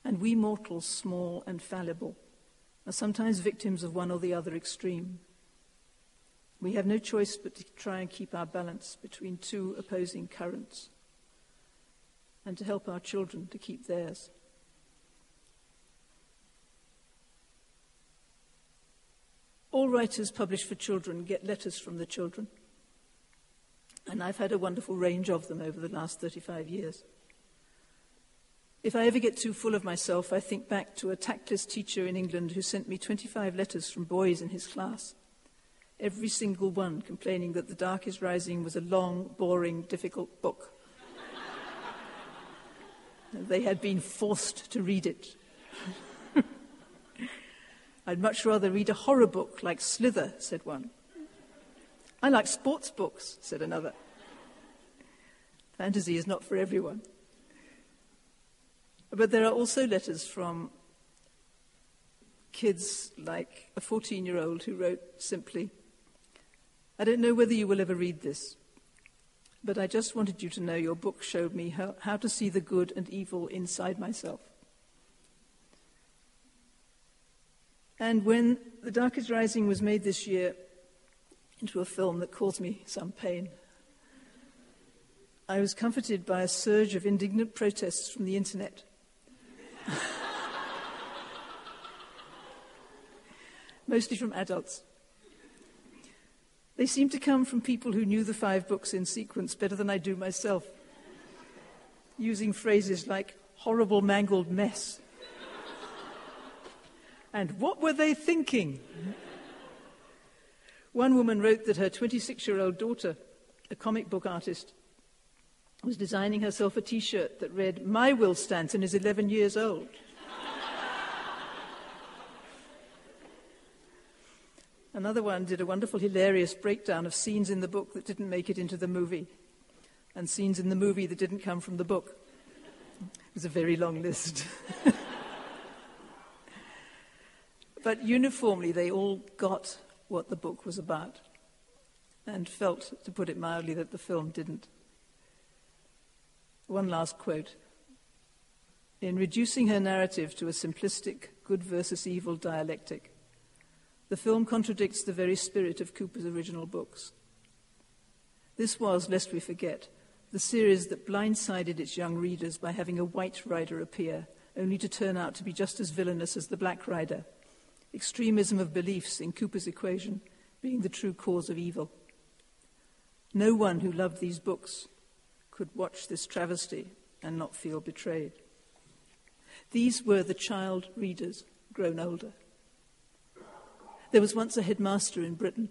And we mortals, small and fallible, are sometimes victims of one or the other extreme. We have no choice but to try and keep our balance between two opposing currents, and to help our children to keep theirs. All writers published for children get letters from the children, and I've had a wonderful range of them over the last 35 years. If I ever get too full of myself, I think back to a tactless teacher in England who sent me 25 letters from boys in his class, every single one complaining that The Dark is Rising was a long, boring, difficult book. They had been forced to read it. I'd much rather read a horror book like Slither, said one. I like sports books, said another. Fantasy is not for everyone. But there are also letters from kids like a 14-year-old who wrote simply, I don't know whether you will ever read this, but I just wanted you to know your book showed me how to see the good and evil inside myself. And when The Dark is Rising was made this year into a film that caused me some pain, I was comforted by a surge of indignant protests from the internet. Mostly from adults. They seemed to come from people who knew the 5 books in sequence better than I do myself, using phrases like horrible mangled mess. And what were they thinking? One woman wrote that her 26-year-old daughter, a comic book artist, was designing herself a T-shirt that read, My Will Stanton is 11 years old. Another one did a wonderful, hilarious breakdown of scenes in the book that didn't make it into the movie, and scenes in the movie that didn't come from the book. It was a very long list. But uniformly, they all got what the book was about, and felt, to put it mildly, that the film didn't. One last quote. In reducing her narrative to a simplistic good versus evil dialectic, the film contradicts the very spirit of Cooper's original books. This was, lest we forget, the series that blindsided its young readers by having a white rider appear, only to turn out to be just as villainous as the black rider, extremism of beliefs in Cooper's equation being the true cause of evil. No one who loved these books could watch this travesty and not feel betrayed. These were the child readers grown older. There was once a headmaster in Britain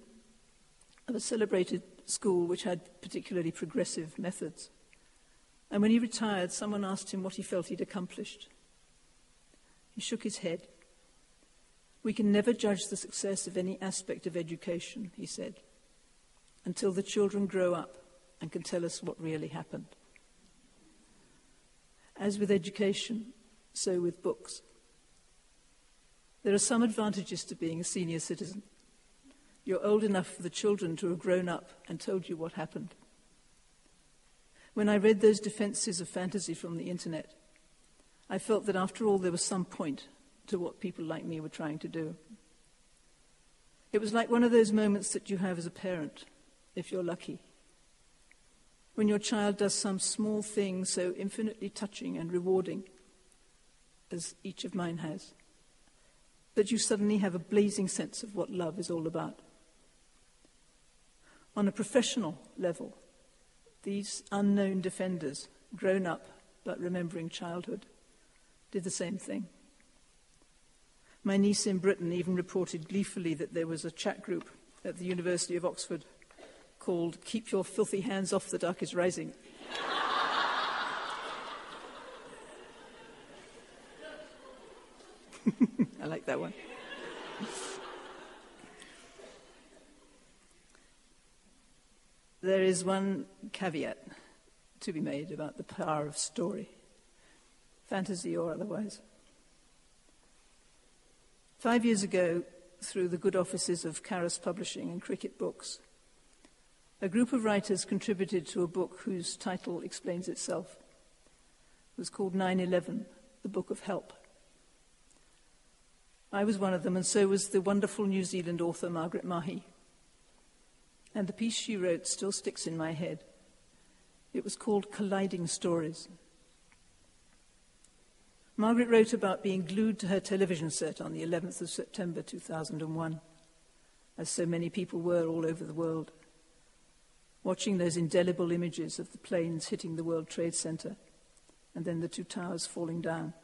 of a celebrated school which had particularly progressive methods. And when he retired, someone asked him what he felt he'd accomplished. He shook his head. "We can never judge the success of any aspect of education," he said, "until the children grow up and can tell us what really happened." As with education, so with books. There are some advantages to being a senior citizen. You're old enough for the children to have grown up and told you what happened. When I read those defenses of fantasy from the internet, I felt that after all there was some point to what people like me were trying to do. It was like one of those moments that you have as a parent, if you're lucky, when your child does some small thing so infinitely touching and rewarding, as each of mine has, that you suddenly have a blazing sense of what love is all about. On a professional level, these unknown defenders, grown up but remembering childhood, did the same thing. My niece in Britain even reported gleefully that there was a chat group at the University of Oxford called "Keep Your Filthy Hands Off, the Dark is Rising." I like that one. There is one caveat to be made about the power of story, fantasy or otherwise. 5 years ago, through the good offices of Caras Publishing and Cricket Books, a group of writers contributed to a book whose title explains itself. It was called 9/11, the Book of Help. I was one of them, and so was the wonderful New Zealand author Margaret Mahy. And the piece she wrote still sticks in my head. It was called Colliding Stories. Margaret wrote about being glued to her television set on the 11th of September 2001, as so many people were all over the world, watching those indelible images of the planes hitting the World Trade Center and then the two towers falling down.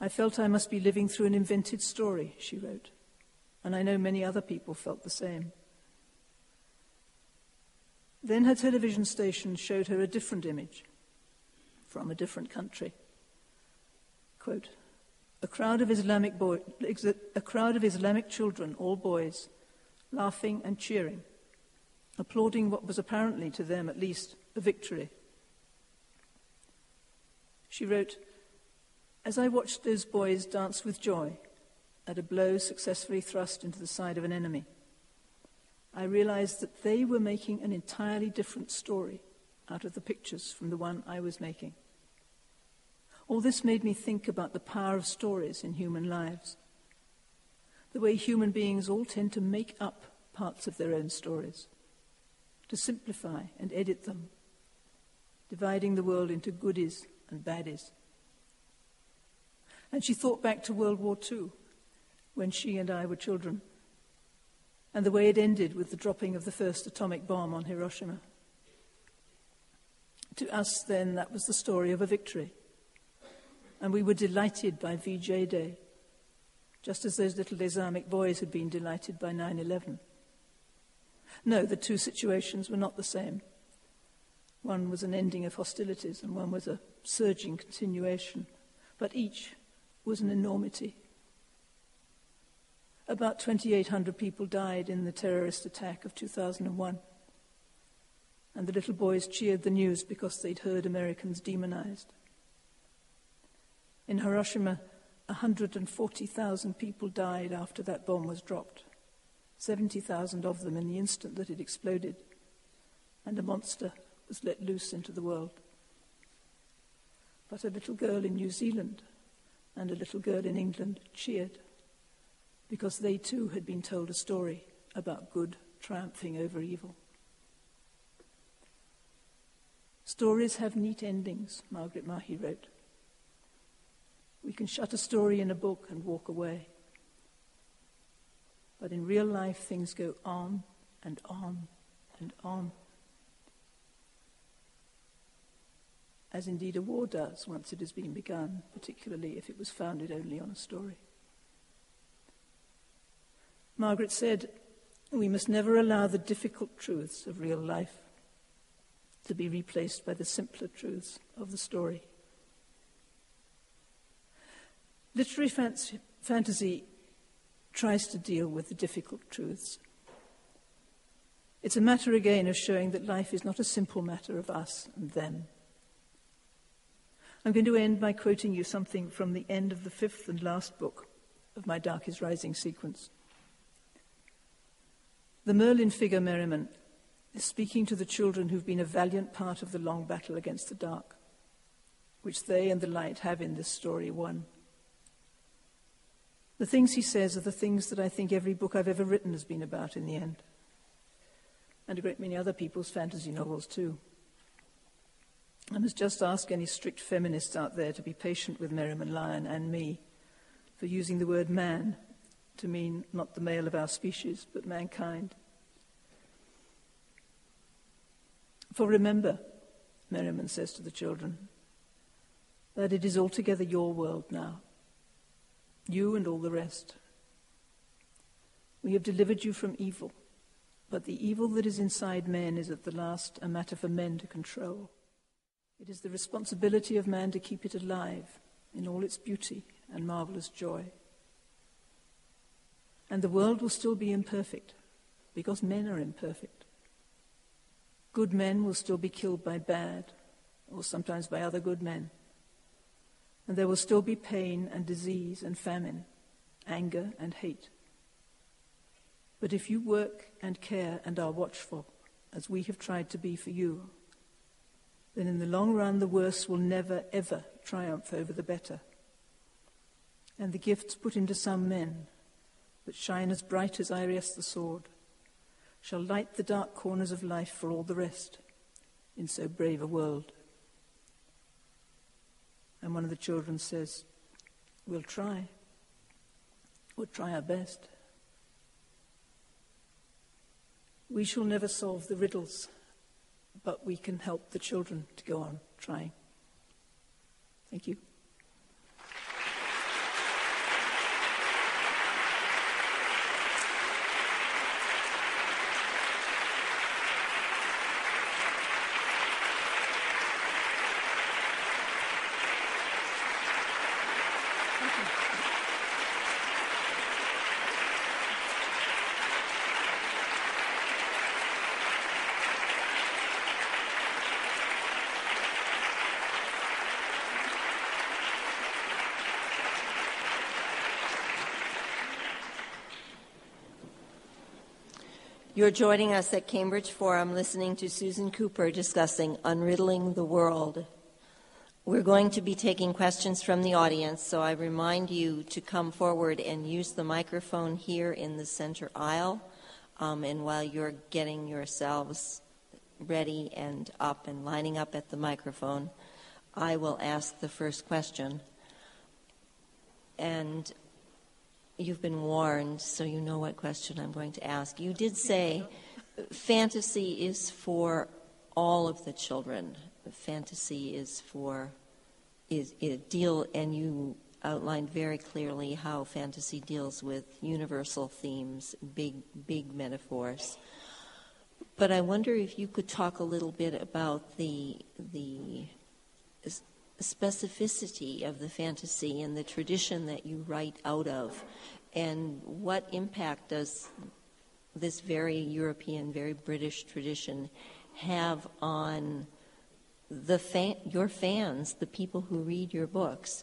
"I felt I must be living through an invented story," she wrote, and I know many other people felt the same. Then her television station showed her a different image from a different country. Quote, a crowd of Islamic children, all boys, laughing and cheering, applauding what was apparently, to them at least, a victory. She wrote, "As I watched those boys dance with joy at a blow successfully thrust into the side of an enemy, I realized that they were making an entirely different story out of the pictures from the one I was making. All this made me think about the power of stories in human lives, the way human beings all tend to make up parts of their own stories, to simplify and edit them, dividing the world into goodies and baddies." And she thought back to World War II, when she and I were children, and the way it ended with the dropping of the first atomic bomb on Hiroshima. To us then, that was the story of a victory, and we were delighted by VJ Day, just as those little Islamic boys had been delighted by 9/11. No, the two situations were not the same. One was an ending of hostilities, and one was a surging continuation, but each was an enormity. About 2,800 people died in the terrorist attack of 2001, and the little boys cheered the news because they'd heard Americans demonized. In Hiroshima, 140,000 people died after that bomb was dropped, 70,000 of them in the instant that it exploded, and a monster was let loose into the world. But a little girl in New Zealand and a little girl in England cheered, because they too had been told a story about good triumphing over evil. Stories have neat endings, Margaret Mahy wrote. We can shut a story in a book and walk away. But in real life, things go on and on and on. as indeed a war does once it has been begun, particularly if it was founded only on a story. Margaret said, "We must never allow the difficult truths of real life to be replaced by the simpler truths of the story." Literary fantasy tries to deal with the difficult truths. It's a matter again of showing that life is not a simple matter of us and them. I'm going to end by quoting you something from the end of the fifth and last book of my Dark is Rising sequence. The Merlin figure Merriman is speaking to the children who've been a valiant part of the long battle against the dark, which they and the light have in this story won. The things he says are the things that I think every book I've ever written has been about in the end, and a great many other people's fantasy novels too. I must just ask any strict feminists out there to be patient with Merriman Lyon and me for using the word man to mean not the male of our species, but mankind. For remember, Merriman says to the children, that it is altogether your world now, you and all the rest. We have delivered you from evil, but the evil that is inside men is at the last a matter for men to control. It is the responsibility of man to keep it alive in all its beauty and marvelous joy. And the world will still be imperfect, because men are imperfect. Good men will still be killed by bad, or sometimes by other good men. And there will still be pain and disease and famine, anger and hate. But if you work and care and are watchful, as we have tried to be for you, then in the long run the worse will never, ever triumph over the better. And the gifts put into some men, that shine as bright as Iris the sword, shall light the dark corners of life for all the rest in so brave a world. And one of the children says, we'll try our best. We shall never solve the riddles, but we can help the children to go on trying. Thank you. You're joining us at Cambridge Forum listening to Susan Cooper discussing Unriddling the World. We're going to be taking questions from the audience, so I remind you to come forward and use the microphone here in the center aisle. And while you're getting yourselves ready and up and lining up at the microphone, I will ask the first question. And you've been warned, so you know what question I'm going to ask. You did say fantasy is for all of the children. Fantasy is and you outlined very clearly how fantasy deals with universal themes, big metaphors. But I wonder if you could talk a little bit about the specificity of the fantasy and the tradition that you write out of, and what impact does this very European, very British tradition have on your fans, the people who read your books?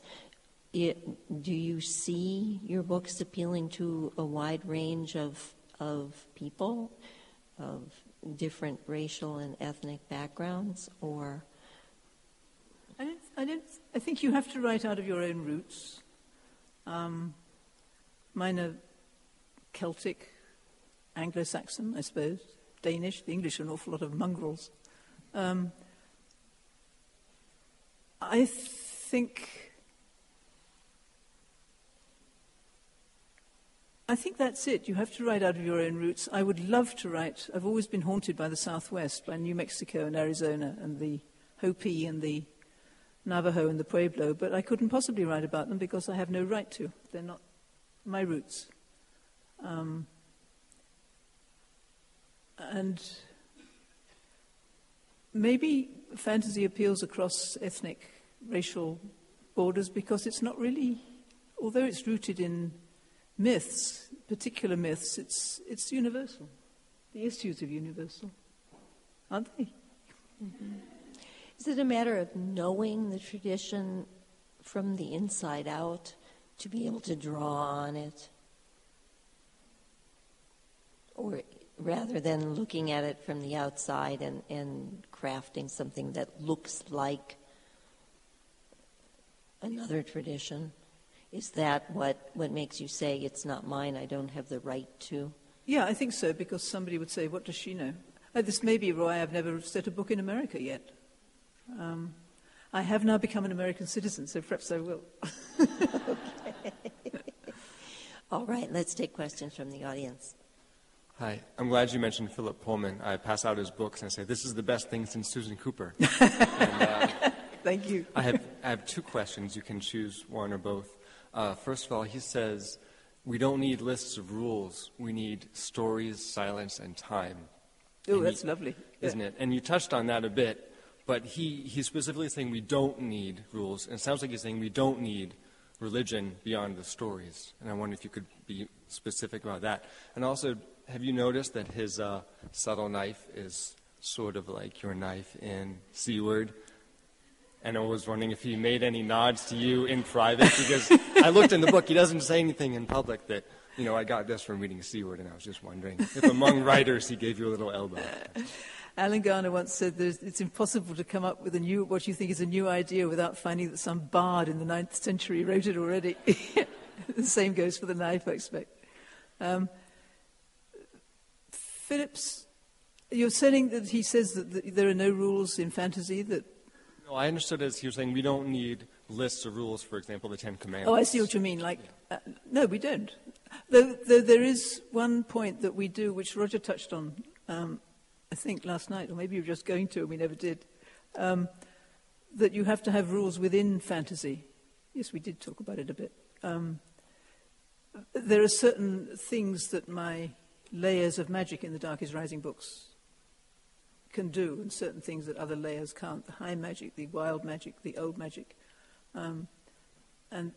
Do you see your books appealing to a wide range of people, of different racial and ethnic backgrounds, or? I think you have to write out of your own roots. Mine are Celtic, Anglo-Saxon, I suppose, Danish. The English are an awful lot of mongrels. I think that's it. You have to write out of your own roots. I would love to write. I've always been haunted by the Southwest, by New Mexico and Arizona and the Hopi and the Navajo and the Pueblo, but I couldn't possibly write about them because I have no right to. They're not my roots. And maybe fantasy appeals across ethnic, racial borders because it's not really, although it's rooted in myths, particular myths, it's universal. The issues are universal, aren't they? Mm-hmm. Is it a matter of knowing the tradition from the inside out to be able to draw on it? Or rather than looking at it from the outside and crafting something that looks like another tradition? Is that what makes you say, it's not mine, I don't have the right to? Yeah, I think so, because somebody would say, what does she know? This may be why I've never set a book in America yet. I have now become an American citizen, so perhaps I will. Okay. All right, let's take questions from the audience. Hi, I'm glad you mentioned Philip Pullman. I pass out his books and I say, this is the best thing since Susan Cooper. Thank you. I have two questions. You can choose one or both. First of all, he says, we don't need lists of rules. We need stories, silence, and time. Oh, that's lovely. Isn't it? And you touched on that a bit, but he's specifically saying we don't need rules. And it sounds like he's saying we don't need religion beyond the stories. And I wonder if you could be specific about that. And also, have you noticed that his subtle knife is sort of like your knife in C-Word? And I was wondering if he made any nods to you in private, because I looked in the book, he doesn't say anything in public that, I got this from reading C-Word, and I was just wondering if among writers he gave you a little elbow. Alan Garner once said it's impossible to come up with what you think is a new idea without finding that some bard in the 9th century wrote it already. The same goes for the knife, I expect. Phillips, you're saying that he says that there are no rules in fantasy that... No, I understood as he was saying we don't need lists of rules, for example, the Ten Commandments. Oh, I see what you mean. No, we don't. Though there is one point that we do, which Roger touched on, I think last night, or maybe you were just going to, and we never did, that you have to have rules within fantasy. Yes, we did talk about it a bit. There are certain things that my layers of magic in the Dark is Rising books can do, and certain things that other layers can't. The high magic, the wild magic, the old magic. And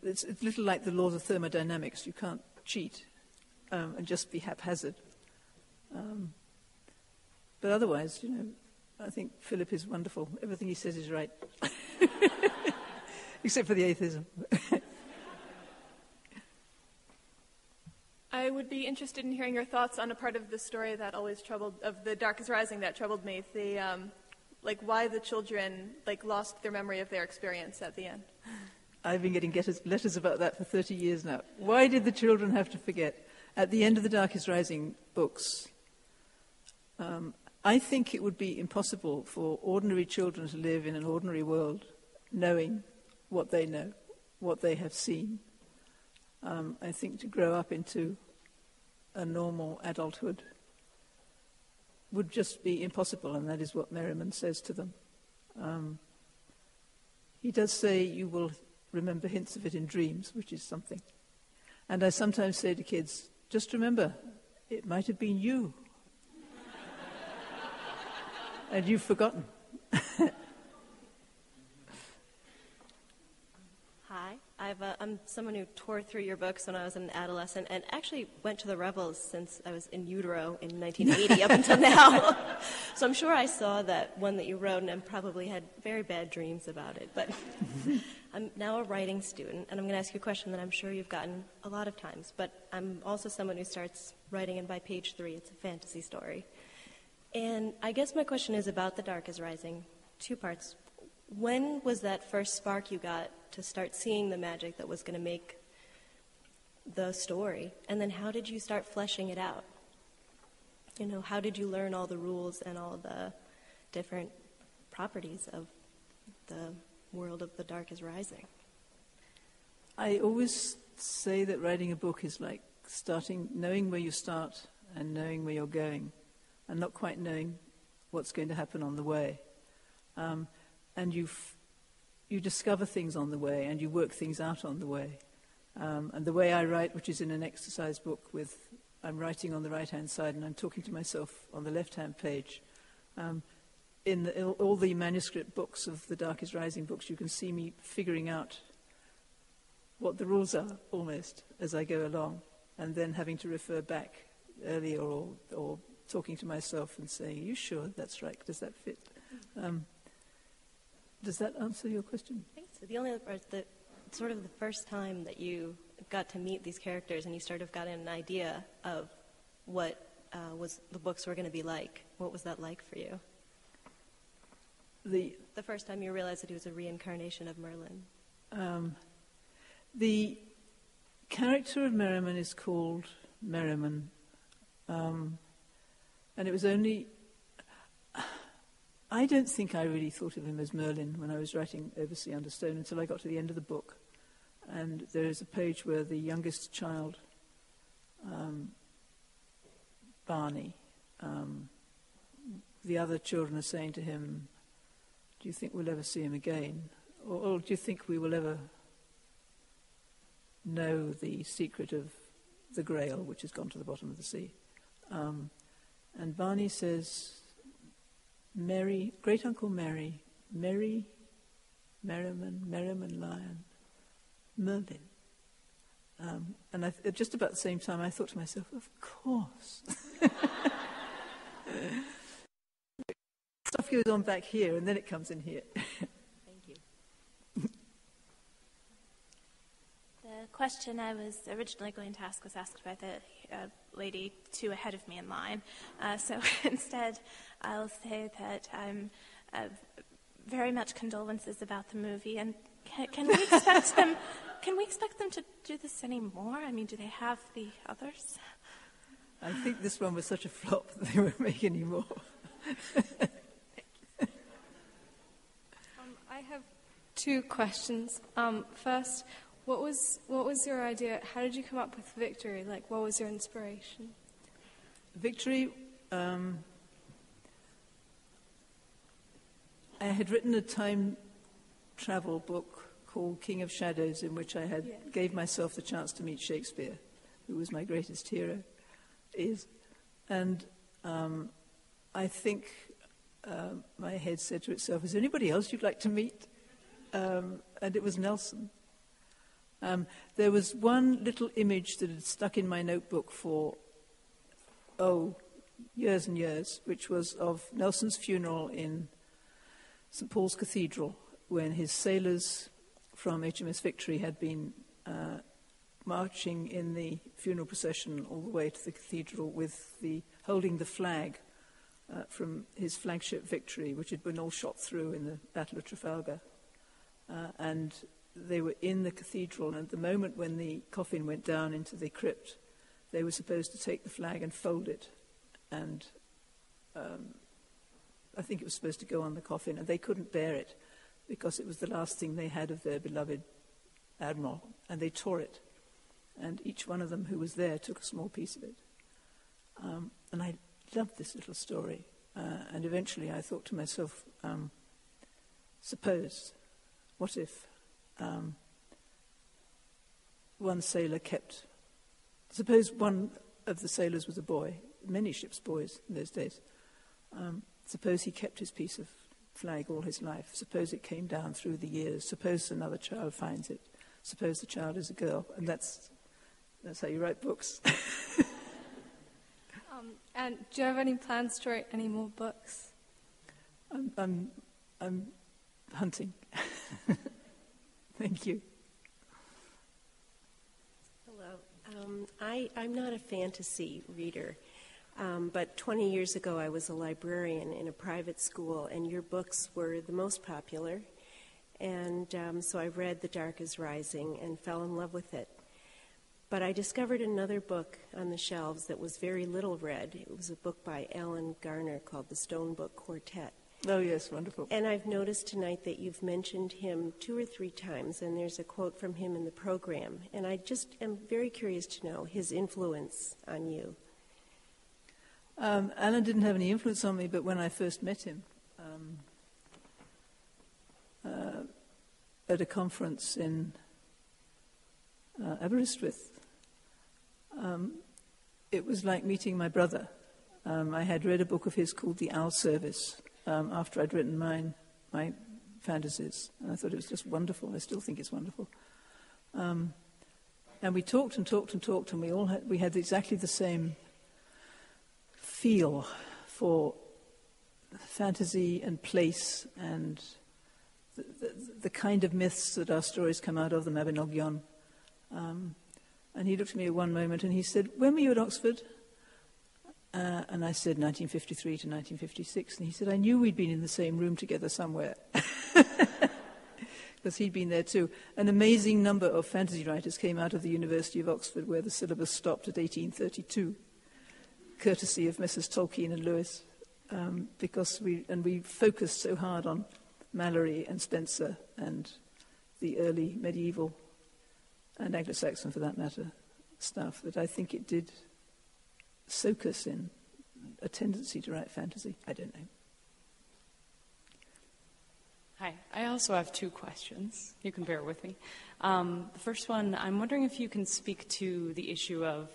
it's a little like the laws of thermodynamics. You can't cheat and just be haphazard. But otherwise, I think Philip is wonderful. Everything he says is right. Except for the atheism. I would be interested in hearing your thoughts on a part of the story that always of The Dark is Rising that troubled me. Why the children, lost their memory of their experience at the end. I've been getting letters about that for 30 years now. Why did the children have to forget? At the end of the Dark is Rising books, I think it would be impossible for ordinary children to live in an ordinary world knowing what they know, what they have seen. I think to grow up into a normal adulthood would just be impossible, and that is what Merriman says to them. He does say you will remember hints of it in dreams, which is something. And I sometimes say to kids, just remember, it might have been you. And you've forgotten. Hi, I'm someone who tore through your books when I was an adolescent and actually went to the Revels since I was in utero in 1980 up until now. So I'm sure I saw that one that you wrote and probably had very bad dreams about it. But I'm now a writing student, and I'm going to ask you a question that I'm sure you've gotten a lot of times. But I'm also someone who starts writing, and by page 3, it's a fantasy story. And I guess my question is about The Dark is Rising, 2 parts. When was that first spark you got to start seeing the magic that was going to make the story? And then how did you start fleshing it out? How did you learn all the rules and all the different properties of the world of The Dark is Rising? I always say that writing a book is like knowing where you start and knowing where you're going, and not quite knowing what's going to happen on the way. And you discover things on the way and you work things out on the way. And the way I write, which is in an exercise book I'm writing on the right-hand side and I'm talking to myself on the left-hand page. In all the manuscript books of the Dark is Rising books, you can see me figuring out what the rules are, almost, as I go along, and then having to refer back earlier or talking to myself and saying, "Are you sure that's right? Does that fit?" Does that answer your question? I think so. The only other part, sort of the first time that you got to meet these characters and you sort of got an idea of what the books were going to be like. What was that like for you? The first time you realized that he was a reincarnation of Merlin. The character of Merriman is called Merriman, and it was only... I don't think I really thought of him as Merlin when I was writing Oversea Under Stone until I got to the end of the book. And there is a page where the youngest child, Barney, the other children are saying to him, "Do you think we'll ever see him again? Or do you think we will ever know the secret of the Grail, which has gone to the bottom of the sea?" And Barney says, "Merry, great Uncle Merry, Merry, Merriman Lion, Merlin." And at just about the same time, I thought to myself, of course. Stuff goes on back here, and then it comes in here. Thank you. The question I was originally going to ask was asked by the lady two ahead of me in line. So instead, I'll say that I'm very much condolences about the movie. And can we expect them? Can we expect them to do this anymore? I mean, do they have the others? I think this one was such a flop that they won't make any more. I have two questions. First, what was your idea? How did you come up with Victory? Like, what was your inspiration? Victory, I had written a time travel book called King of Shadows, in which I gave myself the chance to meet Shakespeare, who was my greatest hero, and I think my head said to itself, "Is there anybody else you'd like to meet?" And it was Nelson. There was one little image that had stuck in my notebook for, years and years, which was of Nelson's funeral in St. Paul's Cathedral, when his sailors from HMS Victory had been marching in the funeral procession all the way to the cathedral with holding the flag from his flagship Victory, which had been all shot through in the Battle of Trafalgar. And they were in the cathedral, and at the moment when the coffin went down into the crypt, they were supposed to take the flag and fold it, and I think it was supposed to go on the coffin, and they couldn't bear it because it was the last thing they had of their beloved admiral, and they tore it, and each one of them who was there took a small piece of it. And I loved this little story, and eventually I thought to myself, what if suppose one of the sailors was a boy, many ships' boys in those days, suppose he kept his piece of flag all his life, suppose it came down through the years, suppose another child finds it, suppose the child is a girl, and that's how you write books. And do you have any plans to write any more books? I'm hunting. Thank you. Hello. I'm not a fantasy reader, but 20 years ago I was a librarian in a private school, and your books were the most popular. And so I read The Dark is Rising and fell in love with it. But I discovered another book on the shelves that was very little read. It was a book by Alan Garner called The Stone Book Quartet. Oh, yes, wonderful. And I've noticed tonight that you've mentioned him 2 or 3 times, and there's a quote from him in the program. And I just am very curious to know his influence on you. Alan didn't have any influence on me, but when I first met him, at a conference in Aberystwyth. It was like meeting my brother. I had read a book of his called The Owl Service after I'd written my fantasies, and I thought it was just wonderful. I still think it's wonderful. And we talked and talked and talked, and we had exactly the same feel for fantasy and place and the kind of myths that our stories come out of, the Mabinogion. And he looked at me at one moment and he said, "When were you at Oxford?" And I said 1953 to 1956. And he said, "I knew we'd been in the same room together somewhere." Because he'd been there too. An amazing number of fantasy writers came out of the University of Oxford, where the syllabus stopped at 1832, courtesy of Messrs. Tolkien and Lewis, because we focused so hard on Mallory and Spencer and the early medieval and Anglo-Saxon, for that matter, stuff, that I think it did soak us in a tendency to write fantasy. I don't know. Hi. I also have two questions. You can bear with me. The first one, I'm wondering if you can speak to the issue of,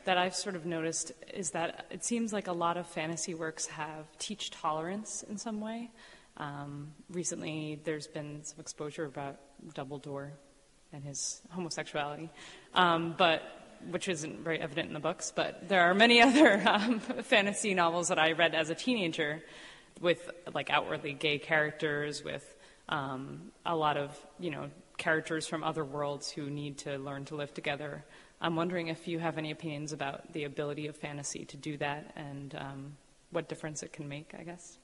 that I've sort of noticed, is that it seems like a lot of fantasy works teach tolerance in some way. Recently, there's been some exposure about Dumbledore and his homosexuality, which isn't very evident in the books, but there are many other fantasy novels that I read as a teenager with like outwardly gay characters, with a lot of, characters from other worlds who need to learn to live together. I'm wondering if you have any opinions about the ability of fantasy to do that and what difference it can make, I guess.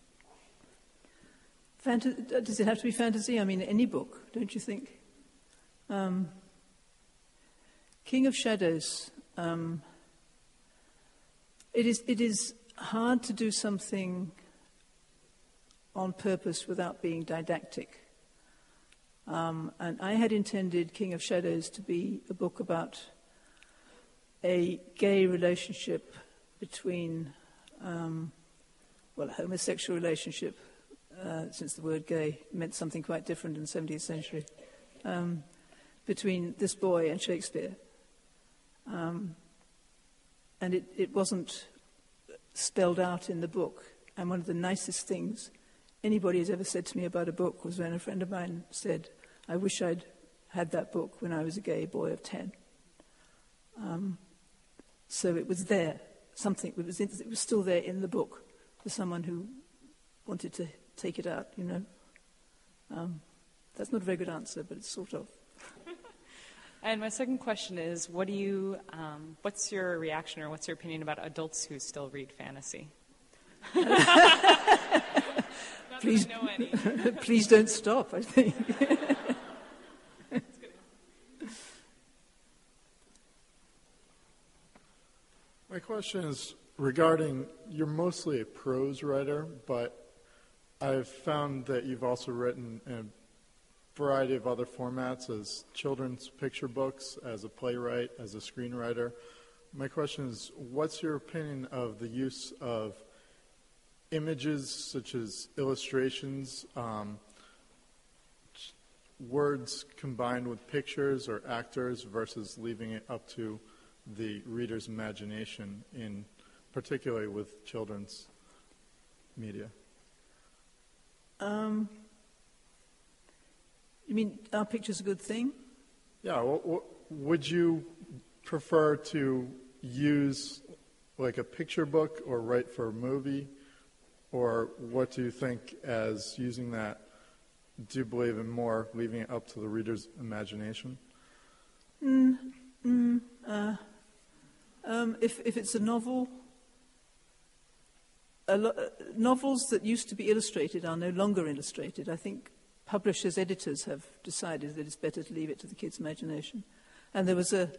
Does it have to be fantasy? I mean, any book, don't you think? King of Shadows. It is hard to do something on purpose without being didactic. And I had intended King of Shadows to be a book about a gay relationship between, a homosexual relationship, since the word gay meant something quite different in the 17th century, between this boy and Shakespeare. And it wasn't spelled out in the book. And one of the nicest things anybody has ever said to me about a book was when a friend of mine said, "I wish I'd had that book when I was a gay boy of 10. So it was there. It was still there in the book for someone who wanted to take it out, That's not a very good answer, but it's sort of. And my second question is, what's your reaction or what's your opinion about adults who still read fantasy? Please don't stop, I think. My question is regarding, you're mostly a prose writer, but I've found that you've also written in a variety of other formats as children's picture books, as a playwright, as a screenwriter. My question is, what's your opinion of the use of images such as illustrations, words combined with pictures or actors versus leaving it up to the reader's imagination, particularly with children's media? You mean, are pictures a good thing? Yeah. Would you prefer to use like a picture book or write for a movie? Or what do you think as using that? Do you believe in more leaving it up to the reader's imagination? If it's a novel, novels that used to be illustrated are no longer illustrated. I think publishers, editors have decided that it's better to leave it to the kid's imagination. And there was a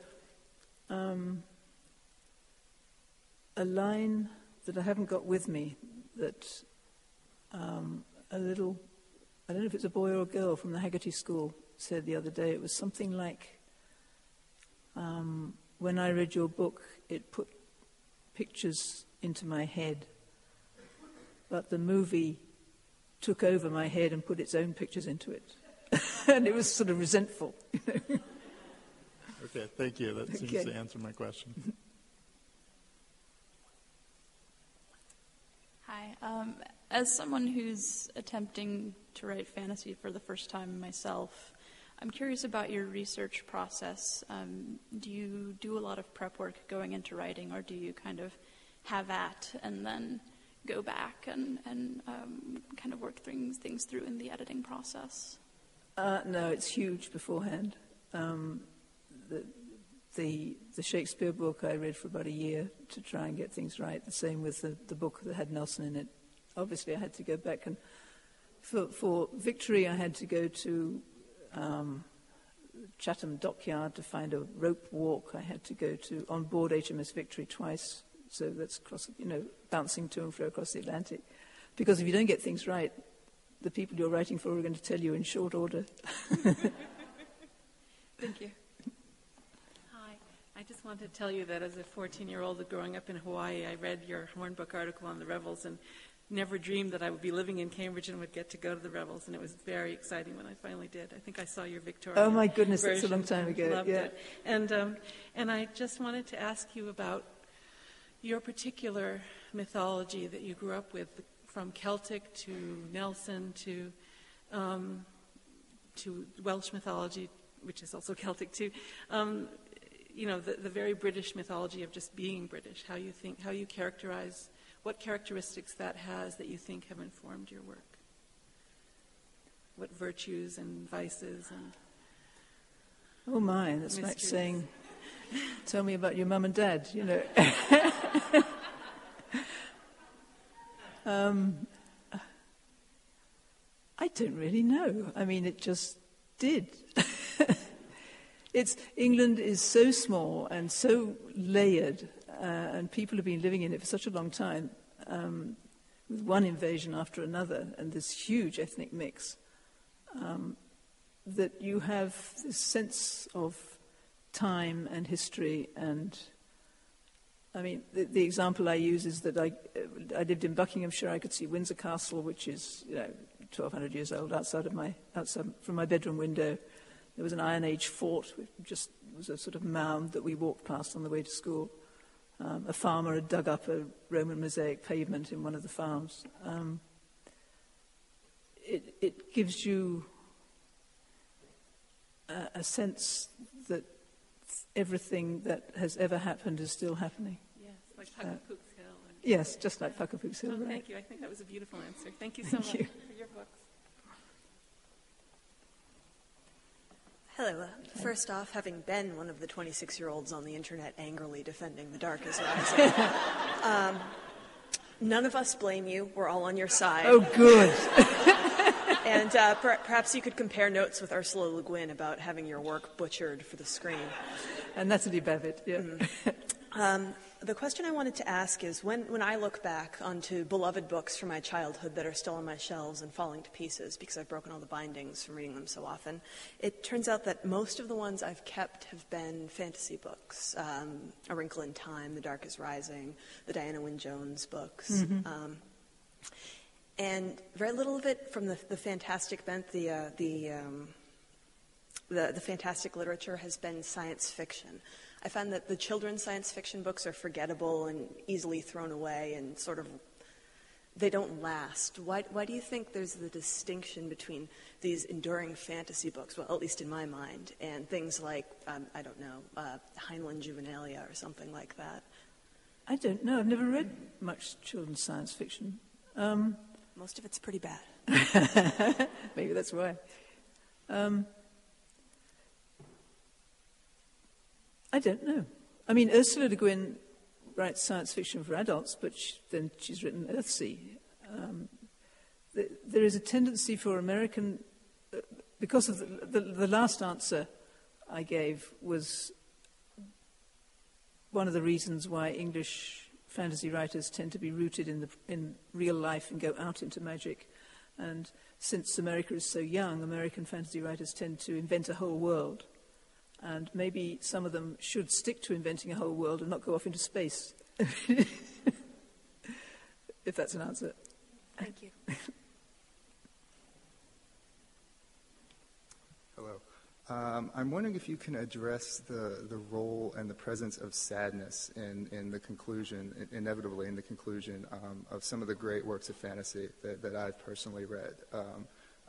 line that I haven't got with me that I don't know if it's a boy or a girl from the Haggerty School said the other day. It was something like, when I read your book, it put pictures into my head, but the movie took over my head and put its own pictures into it. and it was sort of resentful. Okay, thank you. That seems to answer my question. Hi. As someone who's attempting to write fantasy for the first time myself, I'm curious about your research process. Do you do a lot of prep work going into writing, or do you kind of have at and then go back and kind of work things through in the editing process? No, it's huge beforehand. The Shakespeare book I read for about a year to try and get things right. The same with the book that had Nelson in it. Obviously, I had to go back, and for Victory, I had to go to Chatham Dockyard to find a rope walk. I had to go to on board HMS Victory twice, so that's bouncing to and fro across the Atlantic. Because if you don't get things right, the people you're writing for are going to tell you in short order. Thank you. Hi. I just wanted to tell you that as a 14-year-old growing up in Hawaii, I read your Hornbook article on the Rebels and never dreamed that I would be living in Cambridge and would get to go to the Rebels, and it was very exciting when I finally did. I think I saw your Victoria. Oh my goodness, version. that's a long time ago. Loved yeah. it. And I just wanted to ask you about your particular mythology that you grew up with, from Celtic to Nelson to Welsh mythology, which is also Celtic too. The very British mythology of just being British. How you characterize. What characteristics that has that you think have informed your work? What virtues and vices and oh my, that's mysteries. like saying, tell me about your mum and dad, I don't really know. I mean, it just did. England is so small and so layered, and people have been living in it for such a long time, with one invasion after another, and this huge ethnic mix, that you have this sense of time and history. And I mean, the example I use is that I lived in Buckinghamshire. I could see Windsor Castle, which is 1,200 years old, outside from my bedroom window. There was an Iron Age fort, which just was a sort of mound that we walked past on the way to school. A farmer had dug up a Roman mosaic pavement in one of the farms. It gives you a sense that everything that has ever happened is still happening. Yes, like Puckapook's Hill. Yes, just like Puckapook's Hill. Oh, right. thank you. I think that was a beautiful answer. Thank you so much for your books. Hello. First off, having been one of the 26-year-olds on the internet angrily defending The Dark is Rising, none of us blame you. We're all on your side. Oh, good. And perhaps you could compare notes with Ursula Le Guin about having your work butchered for the screen. And Natalie Babbitt, yeah. The question I wanted to ask is, when I look back onto beloved books from my childhood that are still on my shelves and falling to pieces because I've broken all the bindings from reading them so often, it turns out that most of the ones I've kept have been fantasy books. A Wrinkle in Time, The Dark is Rising, the Diana Wynne Jones books. Mm-hmm. And very little of it from the fantastic bent, the fantastic literature has been science fiction. I find that the children's science fiction books are forgettable and easily thrown away and sort of, they don't last. Why do you think there's the distinction between these enduring fantasy books, well, at least in my mind, and things like, Heinlein Juvenalia or something like that? I don't know. I've never read much children's science fiction. Most of it's pretty bad. Maybe that's why. I don't know. I mean, Ursula Le Guin writes science fiction for adults, but then she's written Earthsea. There is a tendency for American, because of the last answer I gave was one of the reasons why English fantasy writers tend to be rooted in real life and go out into magic. And since America is so young, American fantasy writers tend to invent a whole world. And maybe some of them should stick to inventing a whole world and not go off into space. If that's an answer. Thank you. I'm wondering if you can address the role and the presence of sadness in the conclusion, inevitably in the conclusion of some of the great works of fantasy that I've personally read.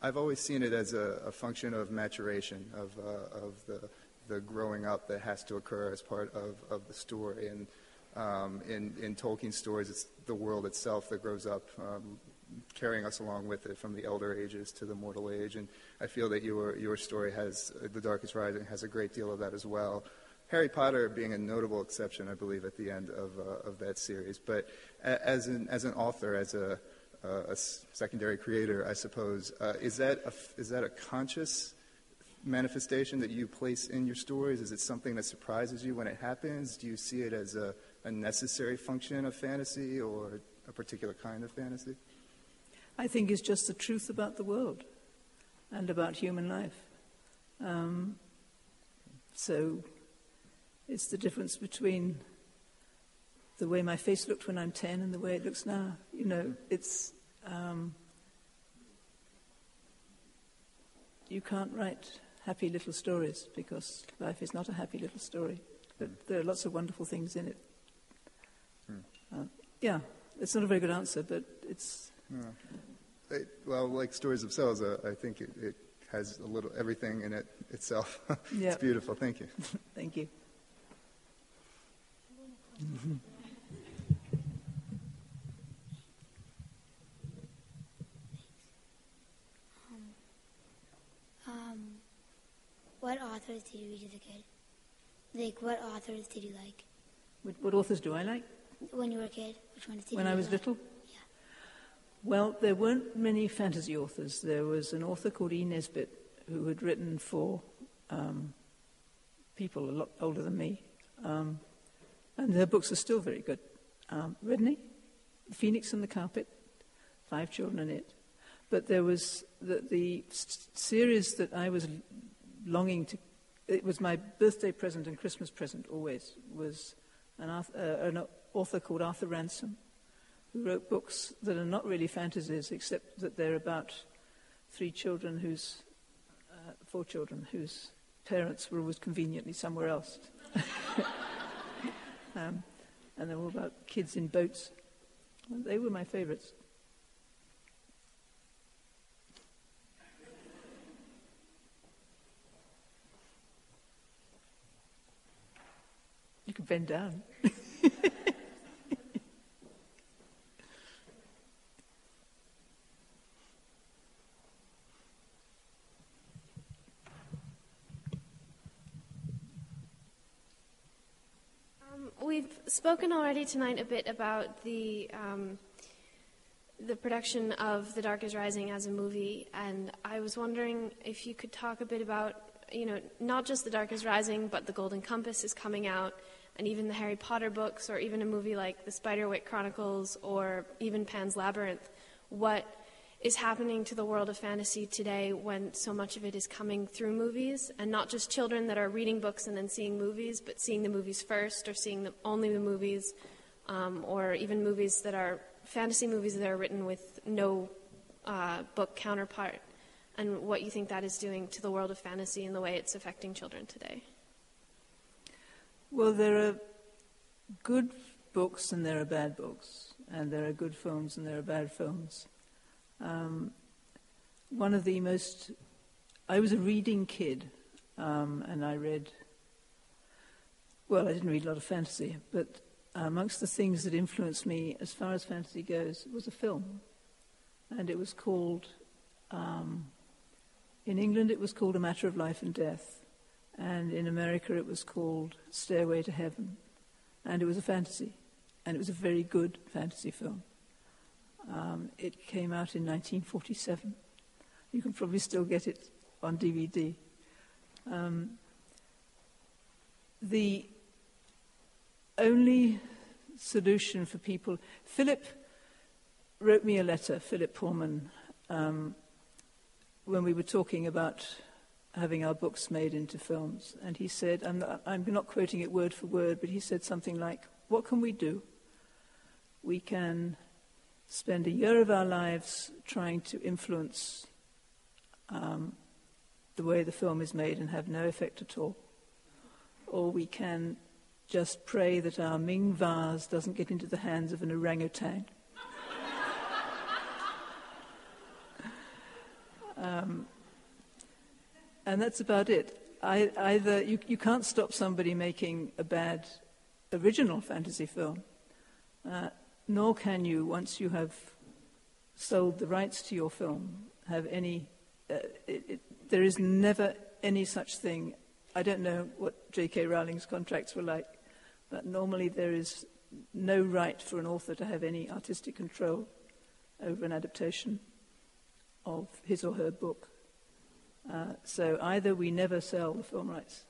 I've always seen it as a function of maturation, of the growing up that has to occur as part of the story. And in Tolkien's stories, it's the world itself that grows up, carrying us along with it from the elder ages to the mortal age. And I feel that your story has, The Darkest Rising, has a great deal of that as well. Harry Potter being a notable exception, I believe, at the end of that series. But as an author, as a secondary creator, I suppose, is that a conscious manifestation that you place in your stories? Is it something that surprises you when it happens? Do you see it as a necessary function of fantasy or a particular kind of fantasy? I think it's just the truth about the world and about human life. So it's the difference between the way my face looked when I'm 10 and the way it looks now. You know, it's... you can't write happy little stories because life is not a happy little story. But there are lots of wonderful things in it. Yeah, it's not a very good answer, but it's... Well, like Stories of Cells, I think it has a little everything in it itself. Yeah. It's beautiful. Thank you. Thank you. What authors did you read as a kid? Like, what authors did you like? What authors do I like? When you were a kid, which ones did you When I was like? little? Yeah. Well, there weren't many fantasy authors. There was an author called E. Nesbit who had written for people a lot older than me. And their books are still very good. Redney, The Phoenix and the Carpet, 5 Children in It. But there was the series that I was longing to... It was my birthday present and Christmas present always, was an author called Arthur Ransom, who wrote books that are not really fantasies, except that they're about 4 children whose parents were always conveniently somewhere else. And they're all about kids in boats. They were my favorites. You can bend down. We've spoken already tonight a bit about the production of The Dark is Rising as a movie, and I was wondering if you could talk a bit about, not just The Dark is Rising, but The Golden Compass is coming out, and even the Harry Potter books, or even a movie like The Spiderwick Chronicles, or even Pan's Labyrinth. What is happening to the world of fantasy today when so much of it is coming through movies, and not just children that are reading books and then seeing movies, but seeing the movies first, or seeing only the movies, or even movies that are fantasy movies that are written with no book counterpart, and what you think that is doing to the world of fantasy and the way it's affecting children today. Well, there are good books and there are bad books, and there are good films and there are bad films. One of the most... I was a reading kid, and I read... Well, I didn't read a lot of fantasy, but amongst the things that influenced me as far as fantasy goes was a film. And it was called... in England it was called A Matter of Life and Death. And in America it was called Stairway to Heaven. And it was a fantasy. And it was a very good fantasy film. It came out in 1947. You can probably still get it on DVD. The only solution for people... Philip wrote me a letter, Philip Pullman, when we were talking about having our books made into films. And he said, I'm not quoting it word for word, but he said something like, what can we do? We can spend a year of our lives trying to influence the way the film is made and have no effect at all. Or we can just pray that our Ming vase doesn't get into the hands of an orangutan. And that's about it. Either you can't stop somebody making a bad original fantasy film, nor can you, once you have sold the rights to your film, have any... there is never any such thing. I don't know what J.K. Rowling's contracts were like, but normally there is no right for an author to have any artistic control over an adaptation of his or her book. So either we never sell the film rights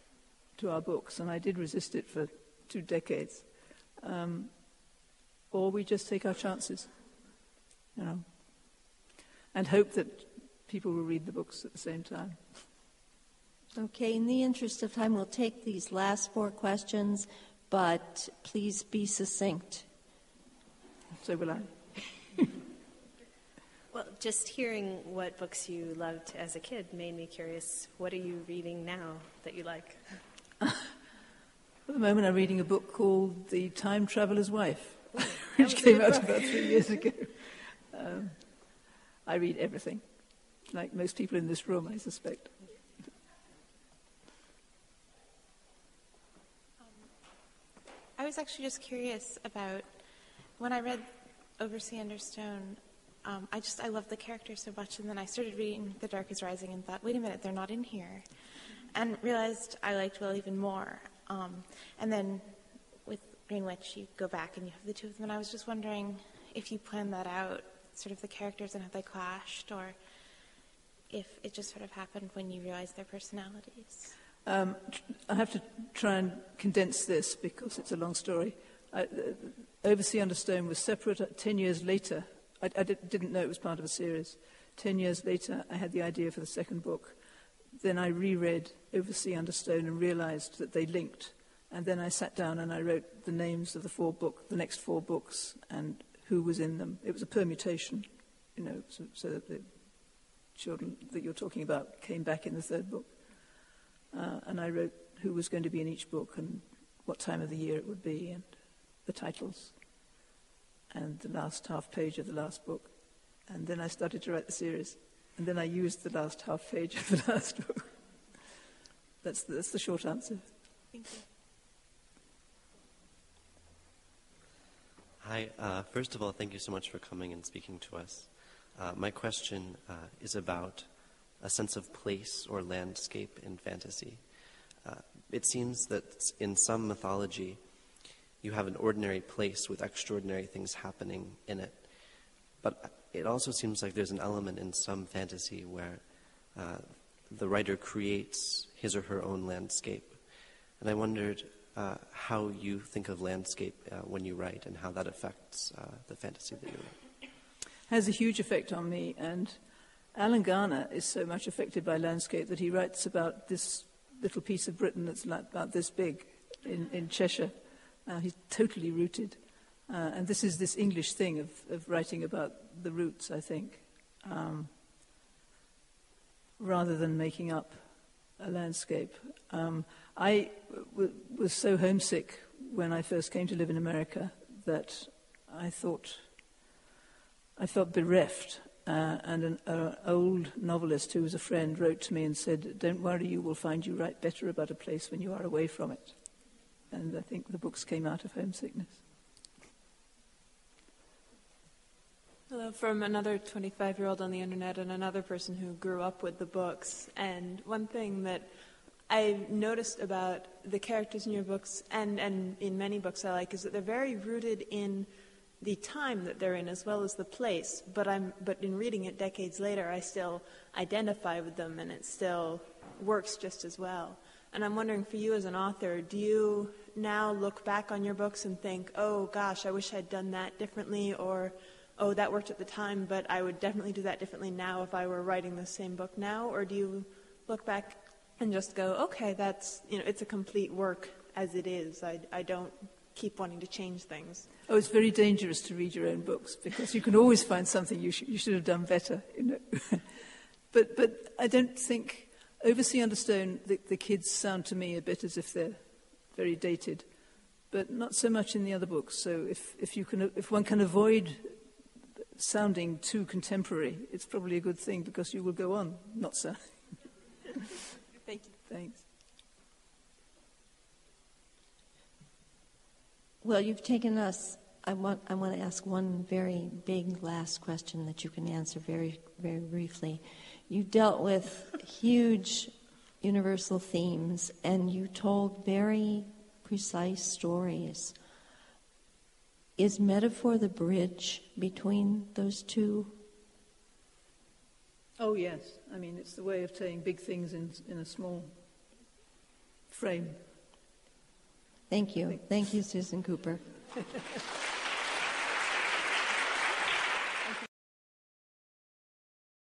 to our books, and I did resist it for 2 decades, or we just take our chances, and hope that people will read the books at the same time. Okay, in the interest of time, we'll take these last 4 questions, but please be succinct. So will I. Well, just hearing what books you loved as a kid made me curious. What are you reading now that you like? At the moment, I'm reading a book called The Time Traveler's Wife, which came out about 3 years ago. I read everything, like most people in this room, I suspect. I was actually just curious about, when I read Oversea Under Stone, I love the characters so much, and then I started reading The Dark is Rising and thought, wait a minute, they're not in here, and realized I liked Will even more. And then with Green Witch, you go back and you have the 2 of them, and I was just wondering if you planned that out, sort of the characters and how they clashed, or if it just sort of happened when you realized their personalities. I have to try and condense this because it's a long story. Oversea Under Stone was separate 10 years later. I didn't know it was part of a series. 10 years later, I had the idea for the second book. Then I reread Oversea Under Stone and realized that they linked. And then I sat down and I wrote the names of the next 4 books and who was in them. It was a permutation, so that the children that you're talking about came back in the 3rd book. And I wrote who was going to be in each book and what time of the year it would be and the titles and the last half page of the last book. And then I started to write the series. And then I used the last half page of the last book. That's the short answer. Thank you. Hi. First of all, thank you so much for coming and speaking to us. My question is about a sense of place or landscape in fantasy. It seems that in some mythology, you have an ordinary place with extraordinary things happening in it. But it also seems like there's an element in some fantasy where the writer creates his or her own landscape. And I wondered how you think of landscape when you write and how that affects the fantasy that you write. Has a huge effect on me, and Alan Garner is so much affected by landscape that he writes about this little piece of Britain that's like about this big in Cheshire. He's totally rooted. And this is this English thing of writing about the roots, I think, rather than making up a landscape. I was so homesick when I first came to live in America that I felt bereft. And an old novelist who was a friend wrote to me and said, "Don't worry, you will find you write better about a place when you are away from it." And I think the books came out of homesickness. Hello, from another 25-year-old on the internet and another person who grew up with the books. And one thing that I noticed about the characters in your books, and in many books I like, is that they're very rooted in the time that they're in as well as the place. But in reading it decades later, I still identify with them, and it still works just as well. And I'm wondering, for you as an author, do you now look back on your books and think, oh gosh, I wish I'd done that differently, or oh, that worked at the time, but I would definitely do that differently now if I were writing the same book now? Or do you look back and just go, okay, that's, it's a complete work as it is. I don't keep wanting to change things. Oh, it's very dangerous to read your own books because you can always find something you should have done better. But I don't think Oversea Under Stone, the kids sound to me a bit as if they're very dated, but not so much in the other books. So if one can avoid sounding too contemporary, it's probably a good thing because you will go on not so. Thank you. Thanks. Well, you've taken us. I want to ask one very big last question that you can answer very, very briefly. You dealt with huge universal themes, and you told very precise stories. Is metaphor the bridge between those two? Oh, yes. I mean, it's the way of saying big things in a small frame. Thank you. Thank you, Susan Cooper.